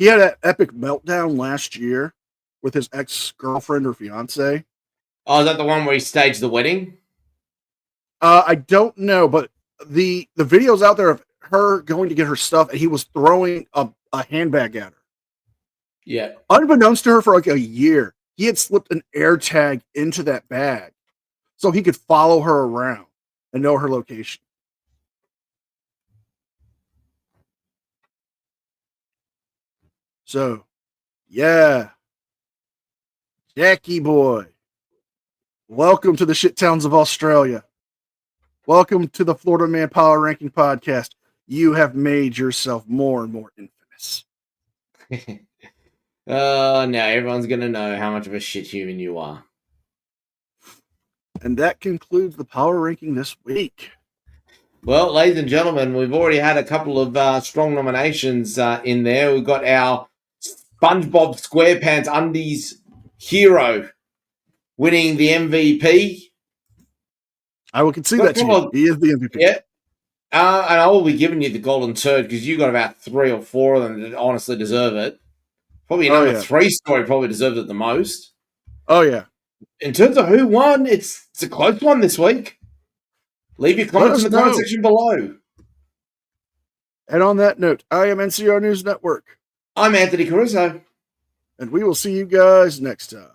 had an epic meltdown last year with his ex-girlfriend or fiance. Oh, is that the one where he staged the wedding? I don't know, but the video's out there of her going to get her stuff, and he was throwing a handbag at her. Yeah. Unbeknownst to her for like a year, he had slipped an air tag into that bag so he could follow her around and know her location. So, yeah. Jackie boy. Welcome to the shit towns of Australia. Welcome to the Florida Man Power Ranking Podcast. You have made yourself more and more infamous. Now everyone's going to know how much of a shit human you are. And that concludes the Power Ranking this week. Well, ladies and gentlemen, we've already had a couple of strong nominations in there. We've got our SpongeBob SquarePants Undies hero winning the MVP. I will concede that to you. He is the MVP. Yeah. And I will be giving you the golden turd because you got about 3 or 4 of them that honestly deserve it. Probably number 3 story probably deserves it the most. Oh, yeah. In terms of who won, it's a close one this week. Leave your comments in the comment section below. And on that note, I am NCR News Network. I'm Anthony Caruso. And we will see you guys next time.